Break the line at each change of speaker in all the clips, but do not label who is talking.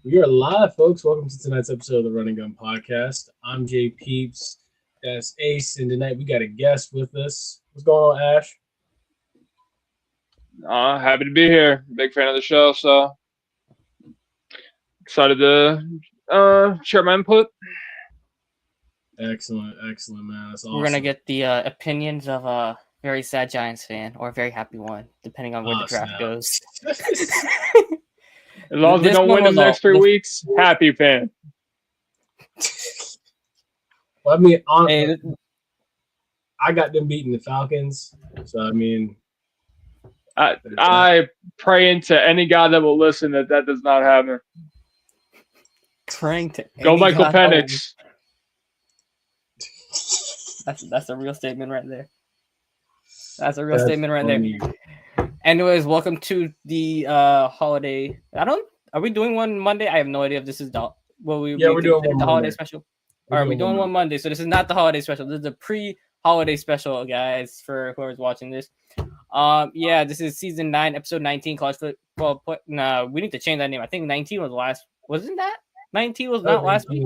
We are live, folks. Welcome to tonight's episode of the Running Gun Podcast. I'm Jay Peeps. That's Ace, and tonight we got a guest with us. What's going on, Ash?
Happy to be here. Big fan of the show, so excited to share my input.
Excellent, man. That's awesome.
We're gonna get the opinions of a very sad Giants fan or a very happy one, depending on where the draft goes.
As long as we don't win in the next 3 weeks, happy fan.
Well, I mean, honestly, I got them beating the Falcons, so I mean,
I pray into any God that will listen that does not happen.
Praying to
go Michael Penix.
That's a real statement right there. That's a real statement right there. Anyways, welcome to the holiday. Are we doing one Monday? I have no idea if this is
we're doing
the holiday special. Or are we doing one Monday? So this is not the holiday special. This is the pre-holiday special, guys, for whoever's watching this. This is season 9, episode 19, college football. No, we need to change that name. I think 19 was the last. Wasn't that? 19 was not last week.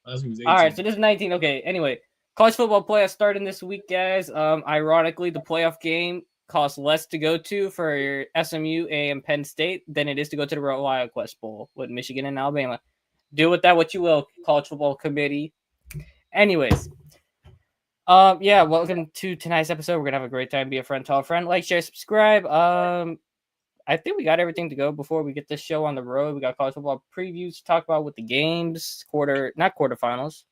Last week was 18.
All right, so this is 19. Okay. Anyway, college football playoffs starting this week, guys. Ironically, the playoff game costs less to go to for your SMU, and Penn State than it is to go to the Royal Quest Bowl with Michigan and Alabama. Do with that what you will, college football committee. Anyways, welcome to tonight's episode. We're gonna have a great time. Be a friend, tell a friend, like, share, subscribe. I think we got everything to go before we get this show on the road. We got college football previews to talk about with the games, not quarterfinals.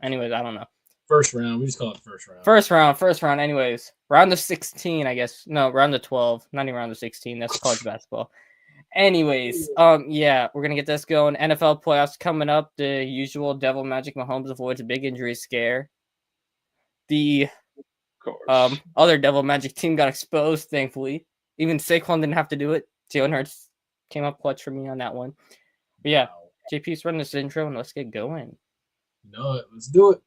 Anyways, I don't know.
First round. We just call it first round.
First round. Anyways, round of 16, I guess. No, round of 12. Not even round of 16. That's college basketball. Anyways, we're gonna get this going. NFL playoffs coming up. The usual Devil Magic Mahomes avoids a big injury scare. The other Devil Magic team got exposed, thankfully. Even Saquon didn't have to do it. Jalen Hurts came up clutch for me on that one. But yeah, JP's running this intro and let's get going.
You know it. Let's do it.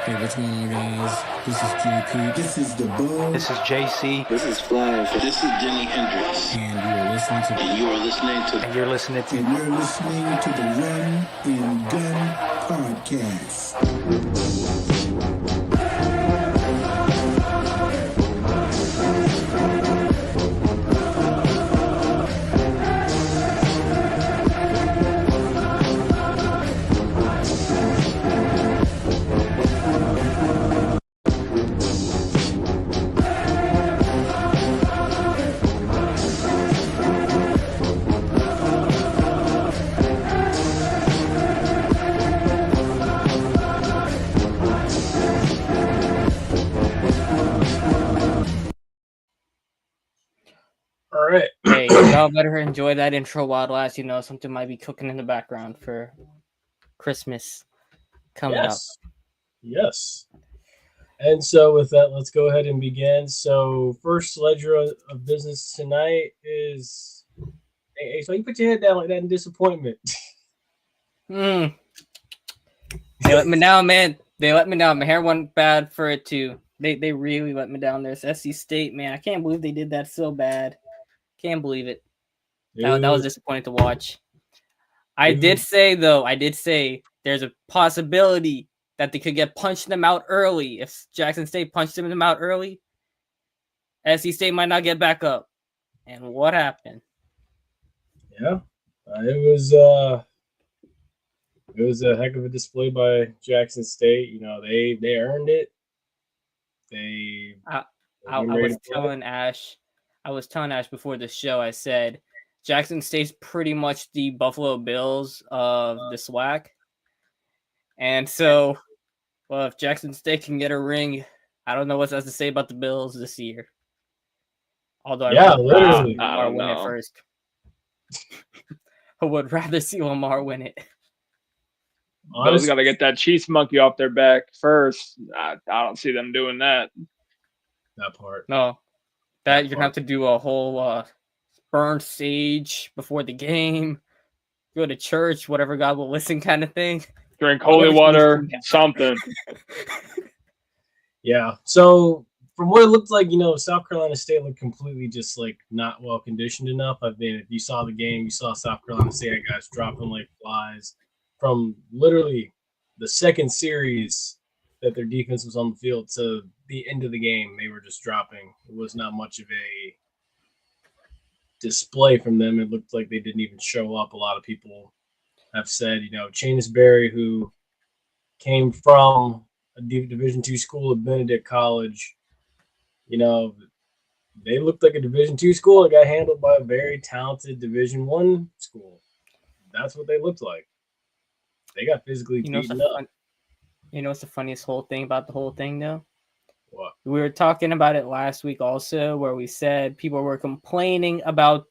Hey, what's going on, guys? This is GP.
This is the Bo.
This is JC.
This is Flash. This is Jimi Hendrix.
And you're listening to.
And you're listening to.
And you're listening to.
And you're listening to the Run and Gun Podcast.
Hey, y'all better enjoy that intro while it lasts. You know, something might be cooking in the background for Christmas coming up.
Yes. And so with that, let's go ahead and begin. So first ledger of business tonight is... Hey, so you put your head down like that in disappointment.
They let me down, man. They let me down. My hair went bad for it, too. They really let me down. There's SC State, man. I can't believe they did that so bad. Can't believe it. That was disappointing to watch. I did say there's a possibility that they could get punched them out early. If Jackson State punched them out early, SC State might not get back up. And what happened?
Yeah, it was a heck of a display by Jackson State. You know, they earned it.
I was telling Ash before the show, I said, Jackson State's pretty much the Buffalo Bills of the SWAC. And so, well, if Jackson State can get a ring, I don't know what else to say about the Bills this year. Although I would rather see Lamar win it first. I would rather see Lamar win it.
Bills got to get that Chiefs monkey off their back first. I don't see them doing that.
That part.
No. That you're going to have to do a whole burn sage before the game, go to church, whatever God will listen kind of thing.
Drink holy water, something.
Yeah. So from what it looked like, South Carolina State looked completely just like not well conditioned enough. I mean, if you saw the game, you saw South Carolina State guys dropping like flies from literally the second series that their defense was on the field to the end of the game. They were just dropping. It was not much of a display from them. It looked like they didn't even show up. A lot of people have said, Chanis Berry, who came from a Division II school at Benedict College, they looked like a Division II school that got handled by a very talented Division I school. That's what they looked like. They got physically beaten up.
You know what's the funniest whole thing about the whole thing, though?
What?
We were talking about it last week also, where we said people were complaining about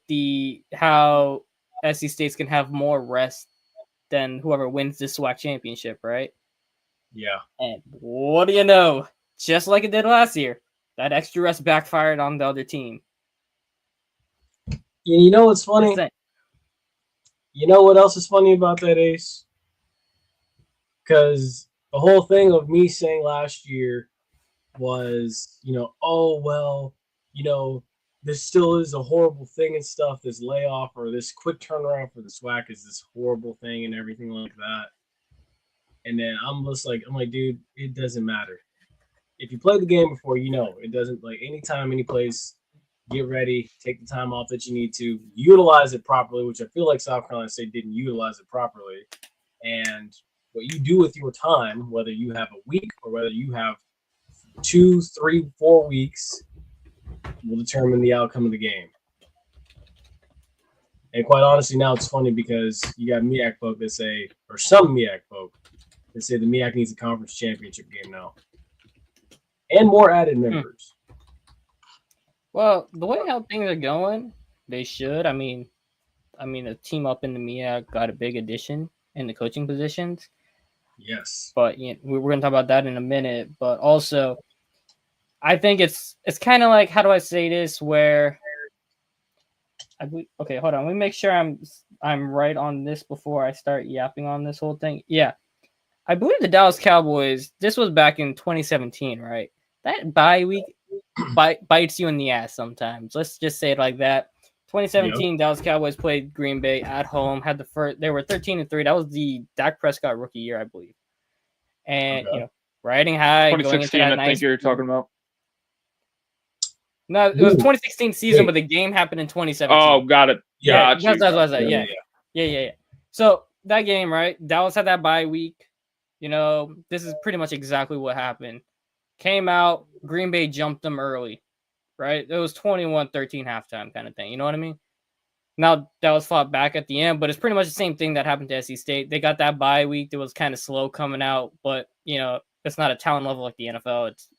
how SC States can have more rest than whoever wins the SWAC championship, right?
Yeah.
And what do you know? Just like it did last year, that extra rest backfired on the other team.
You know what's funny? You know what else is funny about that, Ace? Because the whole thing of me saying last year was, this still is a horrible thing and stuff. This layoff or this quick turnaround for the SWAC is this horrible thing and everything like that. And then I'm like, dude, it doesn't matter. If you played the game before, it doesn't, like, anytime, any place, get ready, take the time off that you need to, utilize it properly, which I feel like South Carolina State didn't utilize it properly. And what you do with your time, whether you have a week or whether you have 2, 3, 4 weeks, will determine the outcome of the game. And quite honestly, now it's funny because you got MEAC folk that say, or some MEAC folk that say the MEAC needs a conference championship game now. And more added members.
Well, the way how things are going, they should. I mean, a team up in the MEAC got a big addition in the coaching positions.
Yes.
But we're going to talk about that in a minute. But also, I think it's kind of like, how do I say this? Where okay, hold on. Let me make sure I'm right on this before I start yapping on this whole thing. Yeah, I believe the Dallas Cowboys. This was back in 2017, right? That bye week bites you in the ass sometimes. Let's just say it like that. 2017, Dallas Cowboys played Green Bay at home. Had the first. They were 13-3. That was the Dak Prescott rookie year, I believe. And riding high.
2016, I think you're talking about.
No, it was 2016 season, but the game happened in 2017.
Oh, got it.
Yeah, that's what I was like. Yeah. So that game, right? Dallas had that bye week. This is pretty much exactly what happened. Came out, Green Bay jumped them early, right? It was 21-13 halftime kind of thing. You know what I mean? Now, Dallas fought back at the end, but it's pretty much the same thing that happened to SC State. They got that bye week. It was kind of slow coming out, but, it's not a talent level like the NFL. It's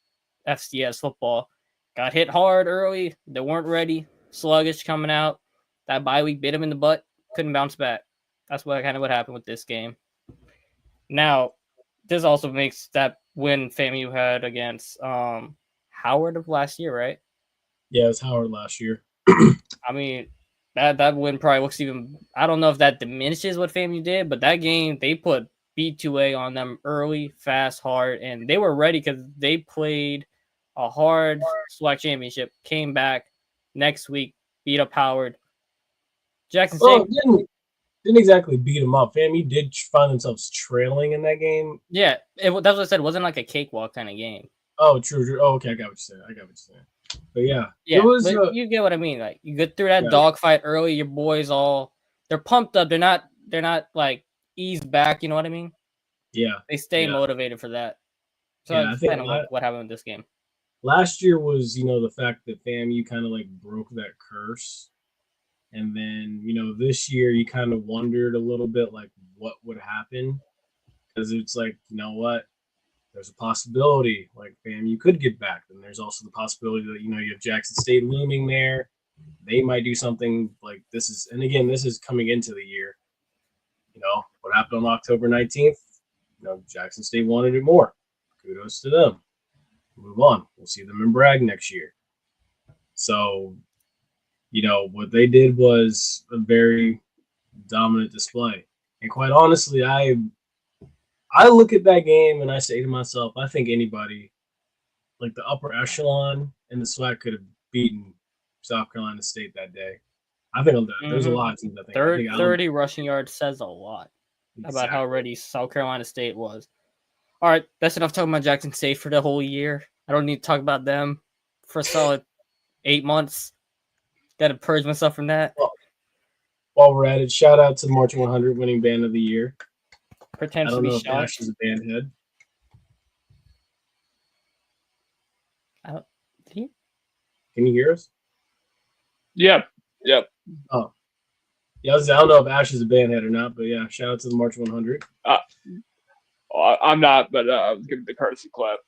FCS football. Got hit hard early. They weren't ready. Sluggish coming out. That bye week bit them in the butt. Couldn't bounce back. That's what happened with this game. Now, this also makes that win FAMU had against Howard of last year, right?
Yeah, it was Howard last year.
I mean, that win probably looks even. I don't know if that diminishes what FAMU did, but that game they put B2A on them early, fast, hard, and they were ready because they played a hard SWAC championship. Came back next week, beat up Howard. Jackson State
didn't exactly beat them up. FAMU did find themselves trailing in that game.
Yeah, that's what I said. It wasn't like a cakewalk kind of game.
Oh, true. Oh, okay, I got what you're saying. But yeah,
it was. You get what I mean. Like you get through that dogfight early. Your boys they're pumped up. They're not like eased back. You know what I mean?
Yeah.
They stay motivated for that. So that's kind of what happened with this game.
Last year was, the fact that FAMU kind of like broke that curse. And then, this year you kind of wondered a little bit like what would happen. Because it's like, you know what? There's a possibility like FAMU could get back. And there's also the possibility that, you have Jackson State looming there. They might do something like this is, and again, this is coming into the year. What happened on October 19th? Jackson State wanted it more. Kudos to them. Move on. We'll see them in Bragg next year. So, what they did was a very dominant display. And quite honestly, I I look at that game and I say to myself, I think anybody, like the upper echelon in the SWAC, could have beaten South Carolina State that day. I think there's a lot of teams. I think
30 rushing yards says a lot about how ready South Carolina State was. All right, that's enough talking about Jackson State for the whole year. I don't need to talk about them for a solid 8 months. Got to purge myself from that.
Well, while we're at it, shout out to the March 100 winning band of the year.
Pretends
I
to
don't
be
know if
shocked.
Ash is a band head.
Can
you hear us?
Yep.
Oh. Yeah, I don't know if Ash is a band head or not, but yeah, shout out to the March 100.
I'm not, but I was giving the courtesy clap,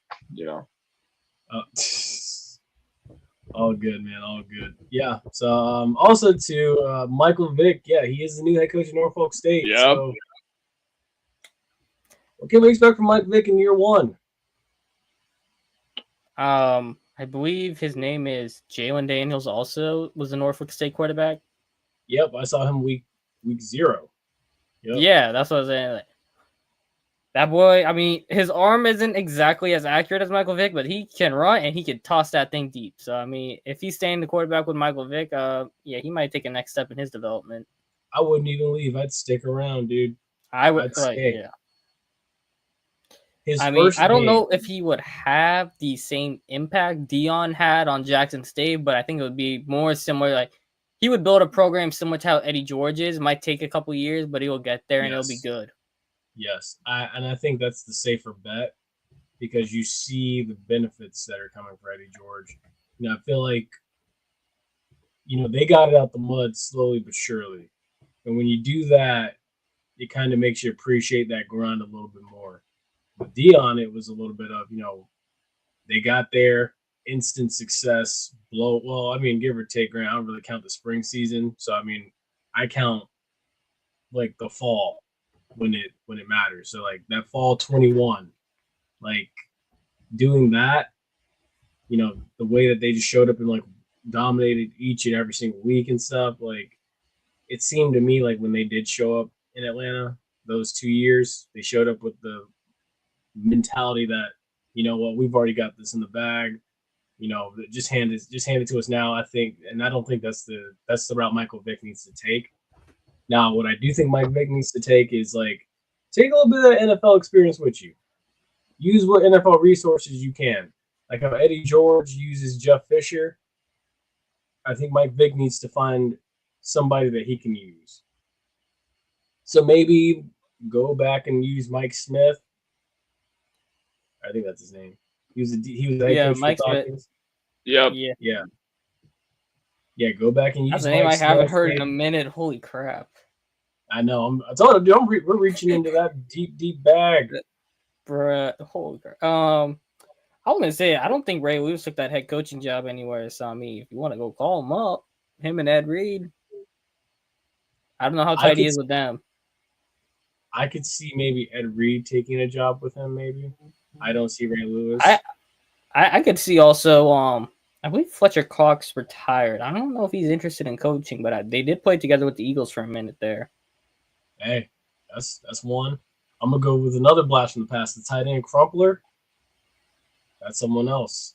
All good, man. All good. Yeah. So also to Michael Vick. Yeah, he is the new head coach of Norfolk State.
Yep.
So what can we expect from Mike Vick in year one?
I believe his name is Jalen Daniels. Also, was the Norfolk State quarterback.
Yep, I saw him week 0.
Yep. Yeah, that's what I was saying. That boy, I mean, his arm isn't exactly as accurate as Michael Vick, but he can run and he can toss that thing deep. So, I mean, if he's staying the quarterback with Michael Vick, yeah, he might take a next step in his development.
I wouldn't even leave. I'd stick around, dude.
I would, yeah.
I
don't know if he would have the same impact Dion had on Jackson State, but I think it would be more similar. Like, he would build a program similar to how Eddie George is. Might take a couple years, but he will get there and it'll be good.
Yes, I think that's the safer bet because you see the benefits that are coming for Eddie George. I feel like, they got it out the mud slowly but surely. And when you do that, it kind of makes you appreciate that grind a little bit more. With Dion, it was a little bit of, they got there, instant success, give or take, I don't really count the spring season. So, I count like the fall when it matters. So like that fall 21, like doing that, the way that they just showed up and like dominated each and every single week and stuff, like it seemed to me like when they did show up in Atlanta those 2 years, they showed up with the mentality that, we've already got this in the bag, just hand it to us now. I think, and I don't think that's the route Michael Vick needs to take. Now, what I do think Mike Vick needs to take is like take a little bit of that NFL experience with you. Use what NFL resources you can. Like how Eddie George uses Jeff Fisher. I think Mike Vick needs to find somebody that he can use. So maybe go back and use Mike Smith. I think that's his name. He was the head coach
Mike
for
Smith.
Falcons.
Yep.
Yeah, go back and use
that's a name
Mike
I haven't
Smith,
heard in a minute. Holy crap.
I know. I told you, we're reaching into that deep bag.
Bruh, holy crap. I was gonna say I don't think Ray Lewis took that head coaching job anywhere. So if you want to go call him up, him and Ed Reed. I don't know how tight he is with them.
I could see maybe Ed Reed taking a job with him. Maybe I don't see Ray Lewis.
I could see also. I believe Fletcher Cox retired. I don't know if he's interested in coaching, but they did play together with the Eagles for a minute there.
Hey, that's one. I'm gonna go with another blast from the past. The tight end Crumpler. That's someone else.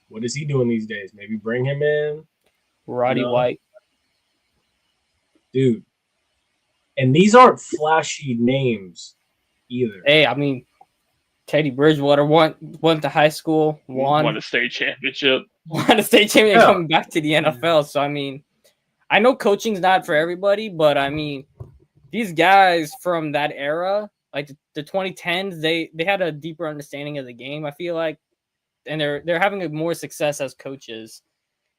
What is he doing these days? Maybe bring him in.
Roddy White.
Dude. And these aren't flashy names either.
Hey, Teddy Bridgewater went to high school, won
a state championship.
Coming back to the NFL. So I know coaching's not for everybody, but these guys from that era, like the 2010s, they had a deeper understanding of the game, I feel like, and they're having more success as coaches.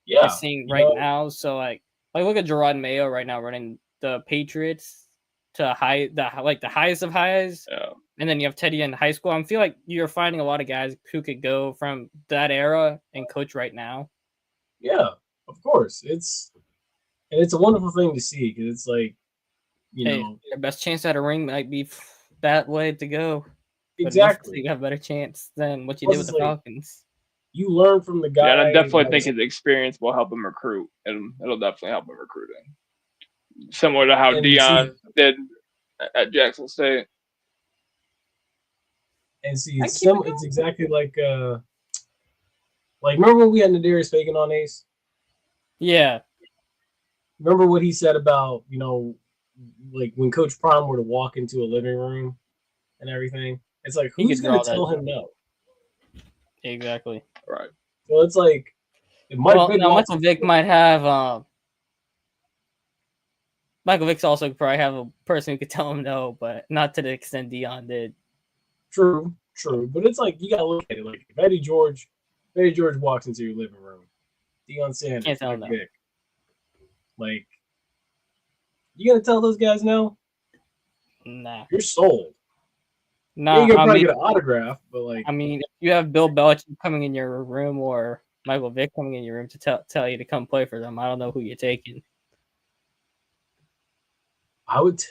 Yeah,
we're seeing right now. So like look at Gerard Mayo right now running the Patriots to the highest of highs.
Yeah.
And then you have Teddy in high school. I feel like you're finding a lot of guys who could go from that era and coach right now.
Yeah, of course. It's a wonderful thing to see because it's like,
your best chance at a ring might be that way to go.
Exactly.
You have a better chance than what you did with the Falcons.
You learn from the guy.
Yeah, and I definitely think his experience will help him recruit, and it'll definitely help him recruiting. Similar to how Dion did at Jackson State.
And see, it's exactly like remember when we had Nadarius Fagan on Ace?
Yeah.
Remember what he said about, like when Coach Prime were to walk into a living room and everything? It's like, who's going to tell him no?
Exactly.
Right.
So it's like, if
Michael Vick might have Michael Vick's also could probably have a person who could tell him no, but not to the extent Dion did.
True. But it's like, you got to look at it. Like, if Eddie George walks into your living room, Deion Sanders,
can't tell him no.
Vick, like, you going to tell those guys no?
Nah.
You're sold.
Nah,
you're going to probably get an autograph, but like.
I mean, if you have Bill Belichick coming in your room or Michael Vick coming in your room to tell you to come play for them, I don't know who you're taking.
I would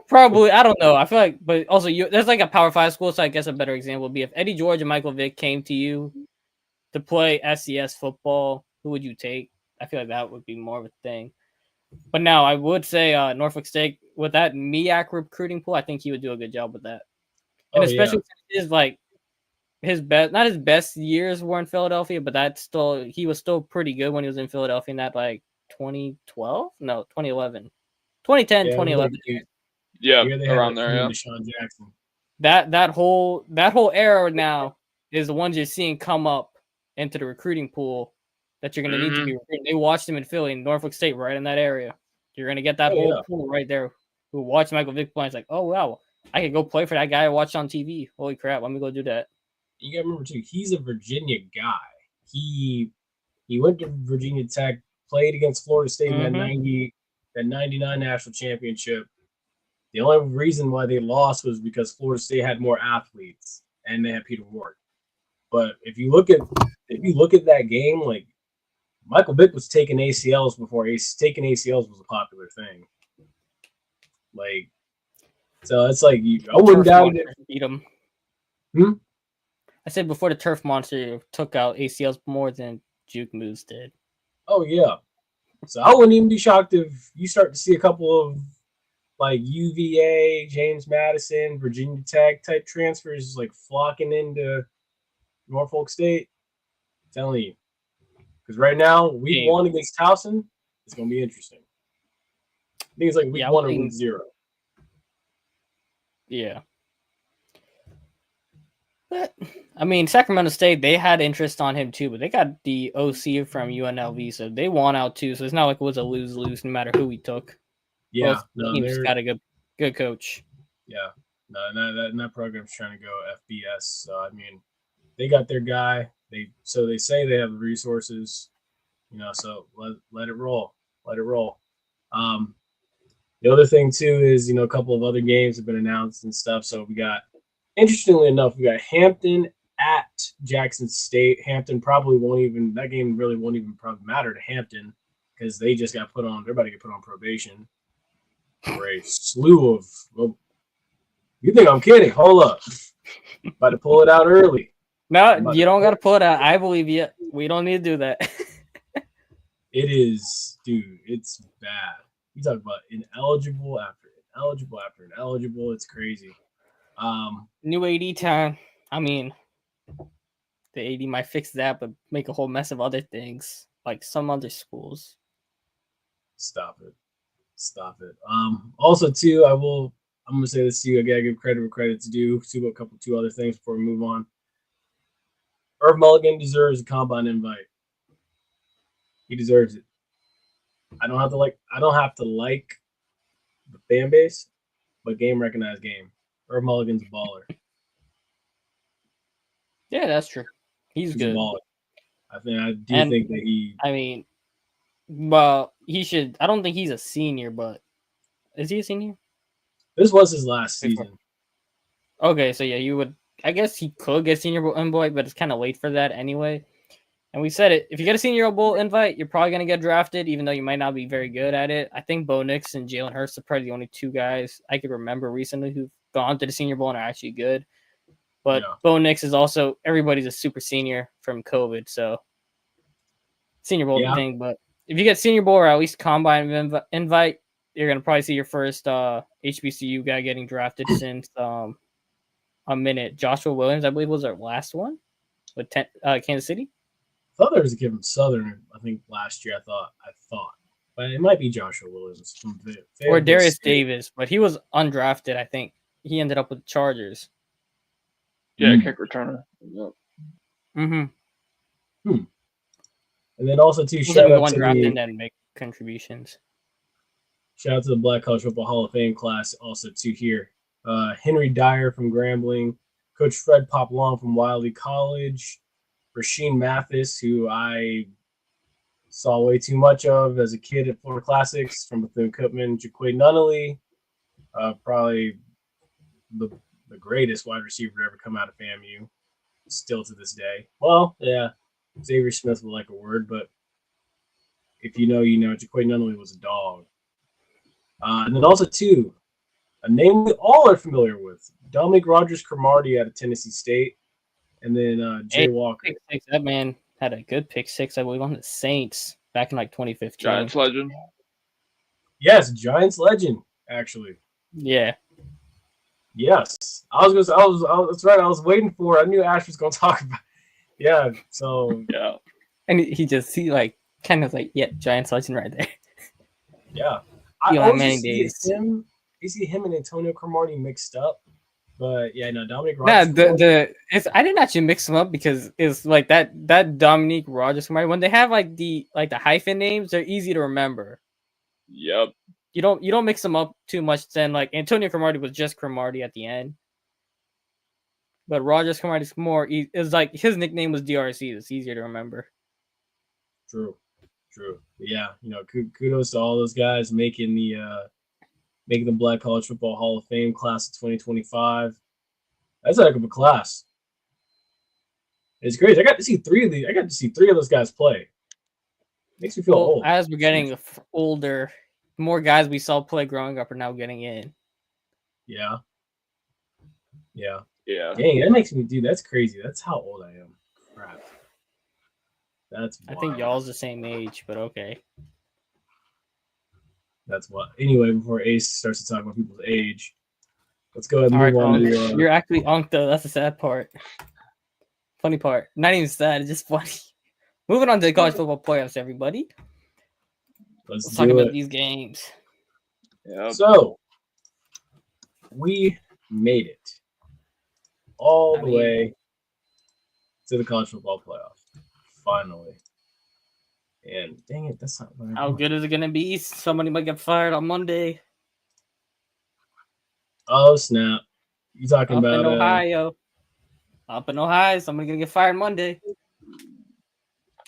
probably, I don't know. I feel like, but also there's like a Power 5 school, so I guess a better example would be if Eddie George and Michael Vick came to you to play SCS football, who would you take? I feel like that would be more of a thing. But now I would say Norfolk State, with that MEAC recruiting pool, I think he would do a good job with that. And especially since his not his best years were in Philadelphia, but he was still pretty good when he was in Philadelphia in that 2012? No, 2011. 2010, 2011.
Yeah, around there, yeah.
Deshaun Jackson.
That whole era now is the ones you're seeing come up into the recruiting pool that you're going to need to be recruiting. They watched him in Philly, in Norfolk State, right in that area. You're going to get that whole pool right there who watched Michael Vick play. It's like, oh, wow, I could go play for that guy I watched on TV. Holy crap, let me go do that.
You got to remember, too, he's a Virginia guy. He went to Virginia Tech, played against Florida State in that 99 national championship. The only reason why they lost was because Florida State had more athletes and they had Peter Ward. But if you look at that game, like Michael Vick was taking ACLs before taking ACLs was a popular thing. Like, so it's like I wouldn't doubt it.
Beat him. I said before the Turf Monster took out ACLs more than Juke moves did.
Oh yeah. So I wouldn't even be shocked if you start to see a couple of like UVA, James Madison, Virginia Tech type transfers like flocking into Norfolk State. I'm telling you. Because right now, week 1 against Towson, it's going to be interesting. I think it's like week 1 or week 0.
Yeah. But, I mean, Sacramento State, they had interest on him too, but they got the OC from UNLV, so they won out too. So it's not like it was a lose-lose no matter who we took.
Yeah.
Both teams got a good coach.
Yeah. No, that program's trying to go FBS. So, I mean, they got their guy. They say they have the resources, so let it roll. Let it roll. The other thing, too, is, a couple of other games have been announced and stuff. So we got, interestingly enough, we got Hampton at Jackson State. Hampton probably that game really won't even probably matter to Hampton because they just got they're about to get put on probation for a slew of, you think I'm kidding? Hold up. About to pull it out early.
No, you don't got to pull it out. I believe you. We don't need to do that.
It is, dude, it's bad. You talk about ineligible after ineligible after ineligible. It's crazy.
New AD time. I mean, the AD might fix that, but make a whole mess of other things, like some other schools.
Stop it. Also, too, I'm going to say this to you. I got to give credit where credit's due. Two other things before we move on. Irv Mulligan deserves a combine invite. He deserves it. I don't have to like the fan base, but game recognized game. Irv Mulligan's a baller.
Yeah, that's true. He's good.
A baller. I do think that he.
I mean, well, he should. I don't think he's a senior, but is he a senior?
This was his last season.
Okay, so yeah, you would. I guess he could get Senior Bowl invite, but it's kind of late for that anyway. And we said it. If you get a Senior Bowl invite, you're probably going to get drafted, even though you might not be very good at it. I think Bo Nix and Jalen Hurts are probably the only two guys I could remember recently who've gone to the Senior Bowl and are actually good. But Bo Nix is also, everybody's a super senior from COVID, so Senior Bowl thing. But if you get Senior Bowl or at least Combine invite, you're going to probably see your first HBCU guy getting drafted since a minute. Joshua Williams, I believe, was our last one with Kansas City.
I thought there was a kid from Southern. I think last year. I thought, but it might be Joshua Williams from
or Darius Davis, but he was undrafted. I think he ended up with the Chargers.
Yeah, kick returner. Yep.
Mm-hmm.
And then also too,
shout out to the and then make contributions.
Shout out to the Black College Football Hall of Fame class also too here. Henry Dyer from Grambling, Coach Fred Poplon from Wiley College, Rasheem Mathis, who I saw way too much of as a kid at Florida Classics from Bethune-Cookman, Jaquay Nunnally, probably the greatest wide receiver to ever come out of FAMU, still to this day. Well, yeah, Xavier Smith would like a word, but if you know, you know. Jaquay Nunnally was a dog. And then also, too, a name we all are familiar with, Dominic Rogers-Cromartie out of Tennessee State, and then Jay Walker.
That man had a good pick six, I believe, on the Saints back in like 2015.
Giants legend.
Yes, Giants legend, actually.
Yeah.
Yes, that's right. I was waiting for. I knew Ash was going to talk about. Yeah. So.
Yeah.
And he kind of like, yeah, Giants legend right there.
Yeah.
Many days.
You see him and Antonio Cromartie mixed up, but yeah, no, Dominic
Rogers.
Nah,
I didn't actually mix them up because it's like that Dominique Rogers Cromartie. When they have like the hyphen names, they're easy to remember.
Yep.
You don't mix them up too much. Then like Antonio Cromartie was just Cromartie at the end, but Rogers Cromartie is more. It's like his nickname was DRC. It's easier to remember.
True. Yeah, kudos to all those guys making the Black College Football Hall of Fame class of 2025. That's a heck of a class. It's great. I got to see three of those guys play. Makes me feel old.
As we're getting older, more guys we saw play growing up are now getting in.
Yeah.
Dang,
that makes me, dude. That's crazy. That's how old I am. Crap. That's wild.
I think y'all's the same age, but okay.
That's what. Anyway, before Ace starts to talk about people's age, let's go ahead and move on to.
You're actually Unk, though. That's the sad part. Funny part. Not even sad. It's just funny. Moving on to the college football playoffs, everybody. Let's talk about these games.
Yep.
So, we made it all the way to the college football playoff. Finally. And dang it, that's not what I
How good is it going to be? Somebody might get fired on Monday.
Oh, snap. You talking about
in Ohio. Up in Ohio, somebody going to get fired Monday.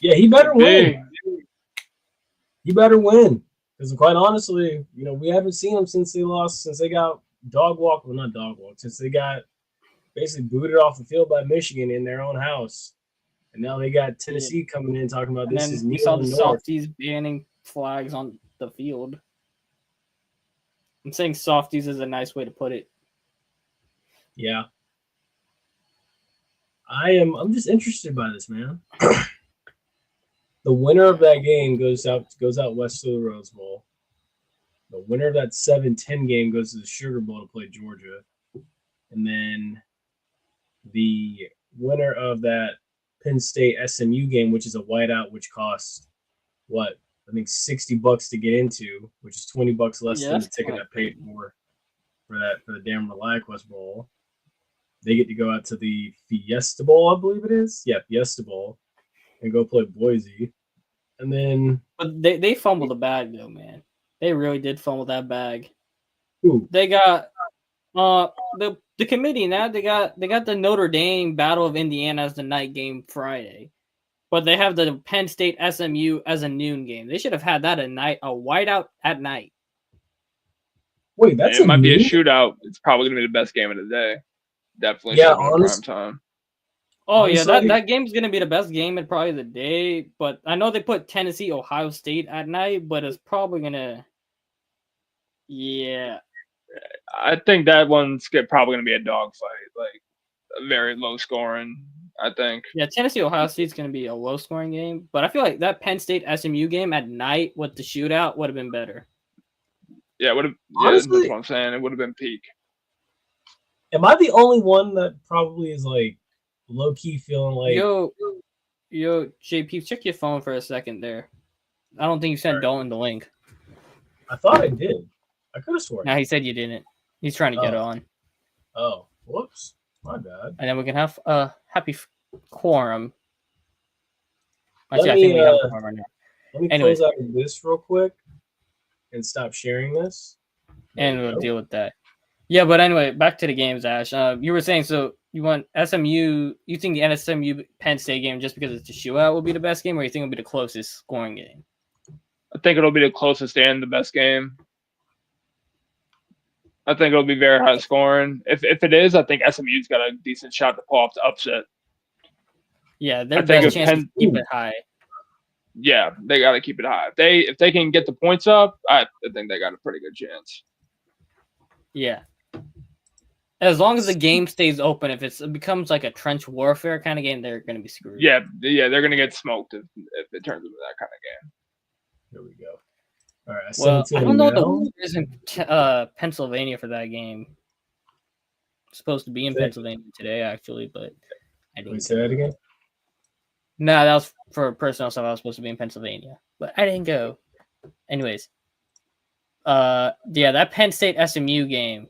Yeah, he better win. He better win. Because quite honestly, we haven't seen him since they got dog walked. Well, not dog walked, since they got basically booted off the field by Michigan in their own house. And now they got Tennessee coming in talking about this is
we saw the softies banning flags on the field. I'm saying softies is a nice way to put it.
Yeah. I'm just interested by this, man. The winner of that game goes out west to the Rose Bowl. The winner of that 7-10 game goes to the Sugar Bowl to play Georgia. And then the winner of that Penn State SMU game, which is a whiteout, which costs I think $60 to get into, which is $20 less than the ticket I paid for the damn ReliaQuest Bowl. They get to go out to the Fiesta Bowl, I believe it is. Yeah, Fiesta Bowl, and go play Boise. And then,
but they fumbled the bag though, man. They really did fumble that bag.
Ooh.
They got the committee now. They got the Notre Dame Battle of Indiana as the night game Friday, but they have the Penn State SMU as a noon game. They should have had that at night, a whiteout at night.
Wait, it
might be a shootout. It's probably gonna be the best game of the day. Definitely.
Yeah,
prime time.
Oh honestly, yeah, that game's gonna be the best game in probably the day. But I know they put Tennessee, Ohio State at night, but it's probably gonna. Yeah.
I think that one's probably going to be a dogfight, like a very low scoring, I think.
Yeah, Tennessee, Ohio State's going to be a low scoring game, but I feel like that Penn State SMU game at night with the shootout would have been better.
Yeah, it would have. Yeah, that's what I'm saying. It would have been peak.
Am I the only one that probably is like low key feeling like
Yo, JP, check your phone for a second there. I don't think you sent Dalton the link.
I thought I did. I could have sworn.
No, he said you didn't. He's trying to get on.
Oh, whoops. My bad.
And then we can have a happy quorum.
Actually,
I think we have a quorum right now.
Let me close out of this real quick and stop sharing this.
And we'll deal with that. Yeah, but anyway, back to the games, Ash. You were saying, so you want SMU, you think the SMU Penn State game, just because it's a shootout, will be the best game, or you think it'll be the closest scoring game?
I think it'll be the closest and the best game. I think it'll be very high scoring. If it is, I think SMU's got a decent shot to pull off the upset.
Yeah, their best chance to keep it high.
Yeah, they got to keep it high. If they can get the points up, I think they got a pretty good chance.
Yeah. As long as the game stays open, if it becomes like a trench warfare kind of game, they're going to be screwed.
Yeah, they're going to get smoked if it turns into that kind of game.
Here we go. All right.
Well, I don't know the weather is in Pennsylvania for that game. It's supposed to be in Pennsylvania today, actually, but I didn't.
Say that again?
No, that was for personal stuff. I was supposed to be in Pennsylvania, but I didn't go. Anyways, yeah, that Penn State SMU game.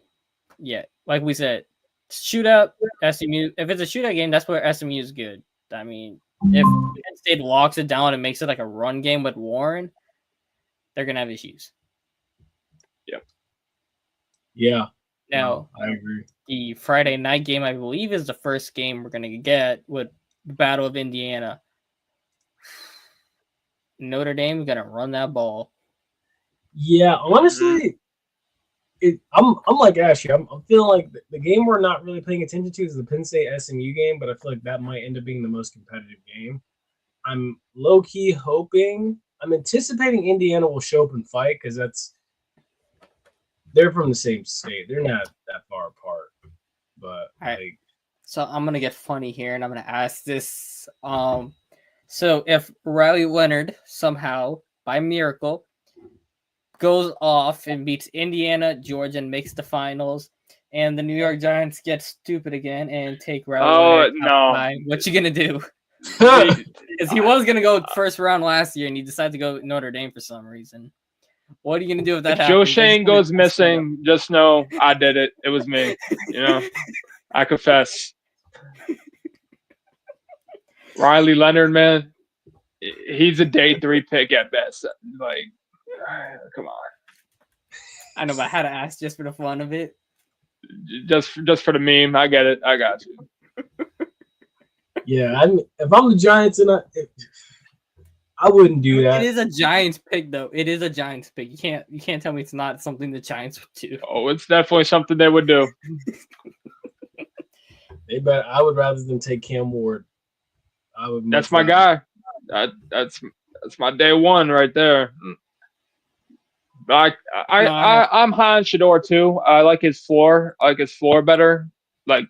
Yeah, like we said, shootout SMU. If it's a shootout game, that's where SMU is good. I mean, if Penn State locks it down and makes it like a run game with Warren, they're gonna have issues.
Yep.
Yeah.
Now,
I agree.
The Friday night game, I believe, is the first game we're gonna get with the Battle of Indiana. Notre Dame is gonna run that ball.
Yeah, honestly, I'm like Ashley. I'm feeling like the game we're not really paying attention to is the Penn State SMU game, but I feel like that might end up being the most competitive game. I'm low key hoping. I'm anticipating Indiana will show up and fight because they're from the same state. They're not that far apart. But
right. So I'm gonna get funny here, and I'm gonna ask this. So if Riley Leonard somehow, by miracle, goes off and beats Indiana, Georgia, and makes the finals, and the New York Giants get stupid again and take Riley Leonard out, what you gonna do? Because he was gonna go first round last year, and he decided to go Notre Dame for some reason. What are you gonna do if that happens?
Joe Shane goes missing, just know I did it. It was me. I confess. Riley Leonard, man, he's a day 3 pick at best. Like, come on.
I know, but I had to ask just for the fun of it.
Just for the meme. I get it. I got you.
Yeah, if I'm the Giants, and I wouldn't do that.
It is a Giants pick, though. It is a Giants pick. You can't tell me it's not something the Giants would do.
Oh, it's definitely something they would do.
I would rather than take Cam Ward.
That's my guy. That's my day one right there. I'm high on Shedeur too. I like his floor. I like his floor better. Like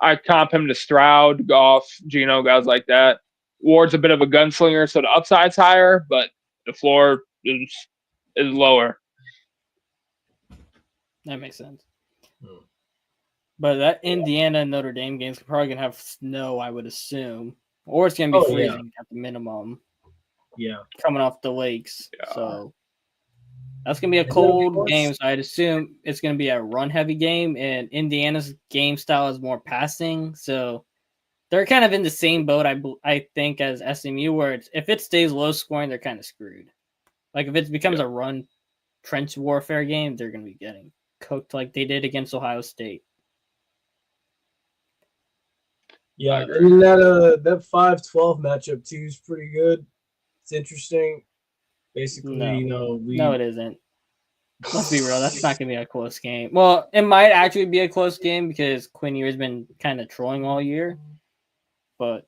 I comp him to Stroud, Goff, Geno, guys like that. Ward's a bit of a gunslinger, so the upside's higher, but the floor is lower.
That makes sense. But that Indiana and Notre Dame game's probably gonna have snow, I would assume, or it's gonna be freezing at the minimum.
Yeah,
coming off the lakes, so that's gonna be a cold game. So I'd assume it's gonna be a run-heavy game, and Indiana's game style is more passing, so they're kind of in the same boat, I think, as SMU, where if it stays low scoring, they're kind of screwed. Like if it becomes a run trench warfare game, they're gonna be getting cooked like they did against Ohio State.
Yeah, I mean that 5-12 matchup too is pretty good. It's interesting. Basically,
no, it isn't. Let's be real. That's not gonna be a close game. Well, it might actually be a close game because Quinn Ewers been kind of trolling all year. But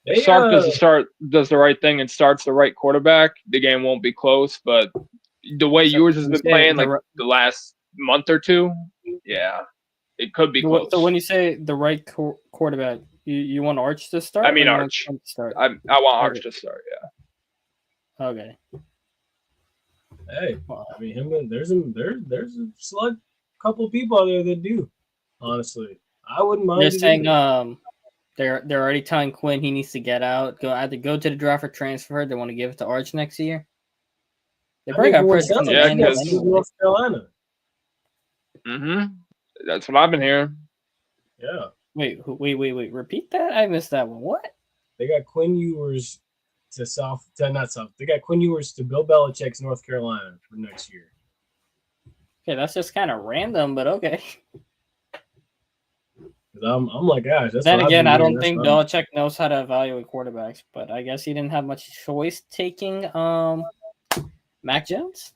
if Sark does the right thing and starts the right quarterback, the game won't be close. But the way Ewers has been playing, like the last month or two, yeah. It could be close.
So when you say the right quarterback, you want Arch to start?
I mean Arch. I want Arch to start, yeah.
Okay.
Hey, I mean him. There's a slug. couple people out there that do. Honestly, I wouldn't mind.
They're
it
saying
either.
they're already telling Quinn he needs to get out, either go to the draft or transfer. They want to give it to Arch next year. They
I
probably
think
got
what
first
sounds
in
like
the
he
Yeah,
annual
wants to go to
anyway.
North Carolina.
Mm-hmm. That's what I've been hearing.
Yeah,
Wait. Repeat that? I missed that one. What?
they got Quinn Ewers not South. They got Quinn Ewers to Bill Belichick's North Carolina for next year.
Okay, that's just kind of random, but okay.
'Cause I'm like, gosh, that's
Then
what I've
again,
been
I
hearing.
don't
That's
think
what I'm-
Belichick knows how to evaluate quarterbacks, but I guess he didn't have much choice taking Mac Jones.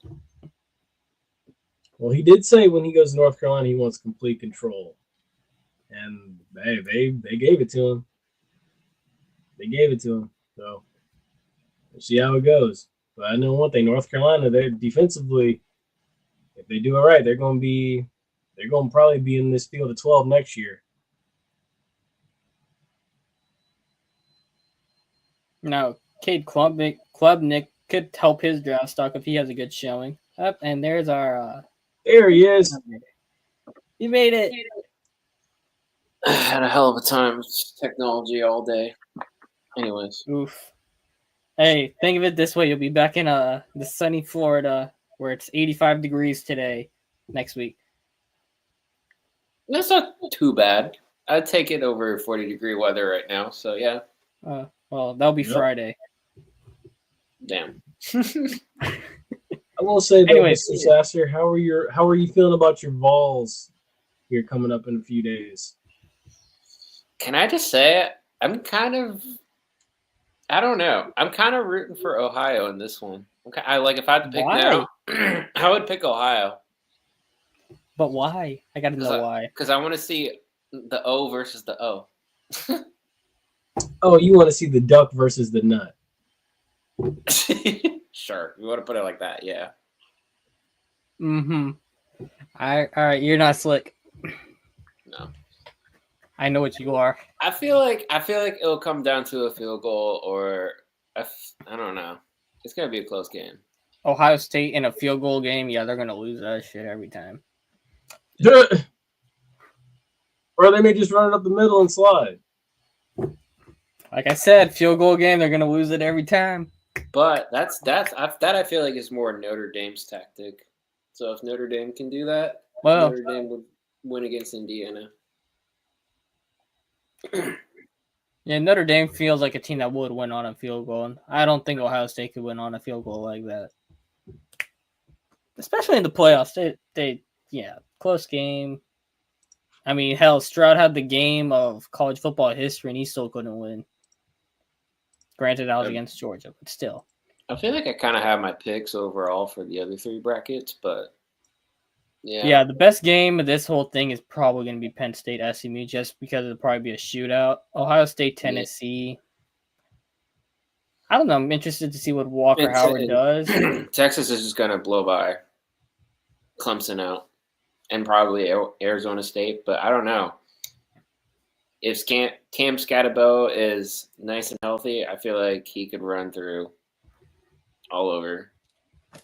Well, he did say when he goes to North Carolina, he wants complete control, and they gave it to him. They gave it to him, so we'll see how it goes. But I know one thing: North Carolina, they're defensively. If they do all right, they're going to probably be in this field of 12 next year.
Now, Cade Klubnik could help his draft stock if he has a good showing. Up and there's our.
There he is.
You made it.
I had a hell of a time with technology all day. Anyways,
Oof. Hey, think of it this way: you'll be back in the sunny Florida where it's 85 degrees today, next week.
that's not too bad. I'd take it over 40-degree weather right now. So yeah,
Well, that'll be
Yep.
Friday.
damn.
I will say though,
Anyways.
Mr. Sasser, how are you feeling about your Vols here coming up in a few days?
Can I just say I don't know. I'm kind of rooting for Ohio in this one. Okay, if I had to pick
Why?
now, I would pick Ohio
But why? I gotta know why.
because I want to see the O versus the O.
Oh, you want to see the duck versus the nut?
Sure, you want to put it like that, yeah.
Mm-hmm. All right, you're not slick.
No.
I know what you are.
I feel like it'll come down to a field goal or I don't know. It's gonna be a close game.
Ohio State in a field goal game, yeah, they're gonna lose that shit every time.
Or they may just run it up the middle and slide.
Like I said, field goal game, they're gonna lose it every time.
But that I feel like is more Notre Dame's tactic. So if Notre Dame can do that,
Well,
Notre Dame would win against Indiana.
yeah, Notre Dame feels like a team that would win on a field goal. And I don't think Ohio State could win on a field goal like that. Especially in the playoffs. They close game. I mean, hell, Stroud had the game of college football history and he still couldn't win. Granted, I was against Georgia, but still.
I feel like I kind of have my picks overall for the other three brackets, but yeah.
Yeah, the best game of this whole thing is probably going to be Penn State SMU just because it'll probably be a shootout. Ohio State, Tennessee. I don't know. I'm interested to see what Walker Howard does.
Texas is just going to blow by Clemson out and probably Arizona State, but I don't know. If Cam Scatterbo is nice and healthy, I feel like he could run through all over.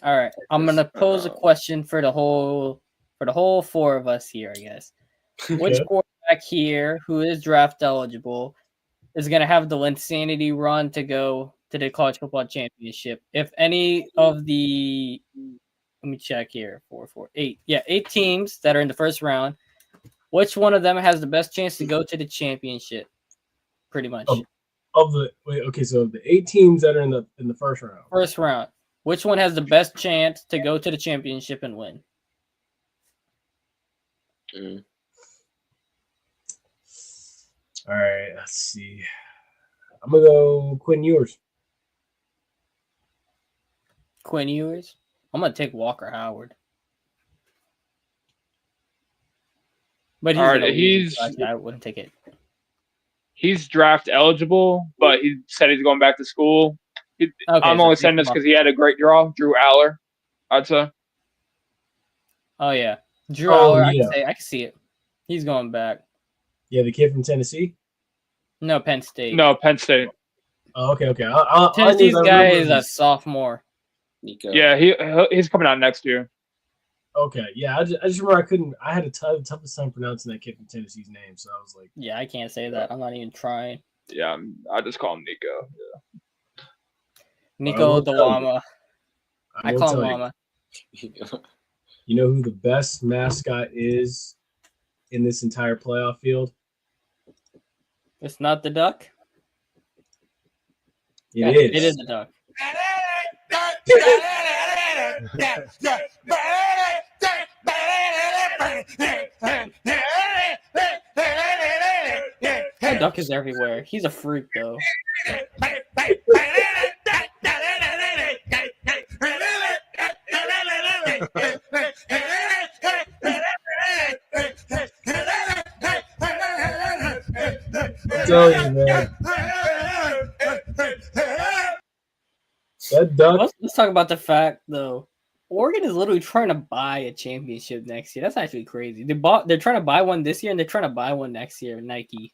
All right, I'm going to pose a question for the whole four of us here, I guess. Which quarterback here who is draft eligible is going to have the Linsanity run to go to the college football championship? If any of the, let me check here, 8 teams that are in the first round, which one of them has the best chance to go to the championship? Pretty much.
So of the 8 teams that are in the first round.
First round. Which one has the best chance to go to the championship and win?
All right, let's see. I'm gonna go Quinn Ewers.
Quinn Ewers? I'm gonna take Walker Howard. But I wouldn't take it.
He's draft eligible, but he said he's going back to school. I'm only saying this because he had a great draw, Drew Aller, I'd say.
Oh yeah, Drew Aller.
Yeah.
I can see it. He's going back.
Yeah, the kid from Tennessee.
No, Penn State.
No, Penn State.
Oh, okay.
Tennessee's guy is a sophomore.
Nico.
Yeah, he's coming out next year.
Okay, yeah, I just remember I had a toughest time pronouncing that kid from Tennessee's name, so I was like,
Yeah, I can't say that. I'm not even trying.
Yeah, I just call him Nico.
Nico
will
the
tell you.
Llama.
I
I
will
call him
tell you.
Llama.
You know who the best mascot is in this entire playoff field?
It's not the duck.
It
Yeah,
is.
It is the duck. That duck is everywhere. He's a freak, though.
I'm telling you, man. That duck.
Let's talk about the fact, though. Oregon is literally trying to buy a championship next year. That's actually crazy. They're trying to buy one this year, and they're trying to buy one next year. Nike.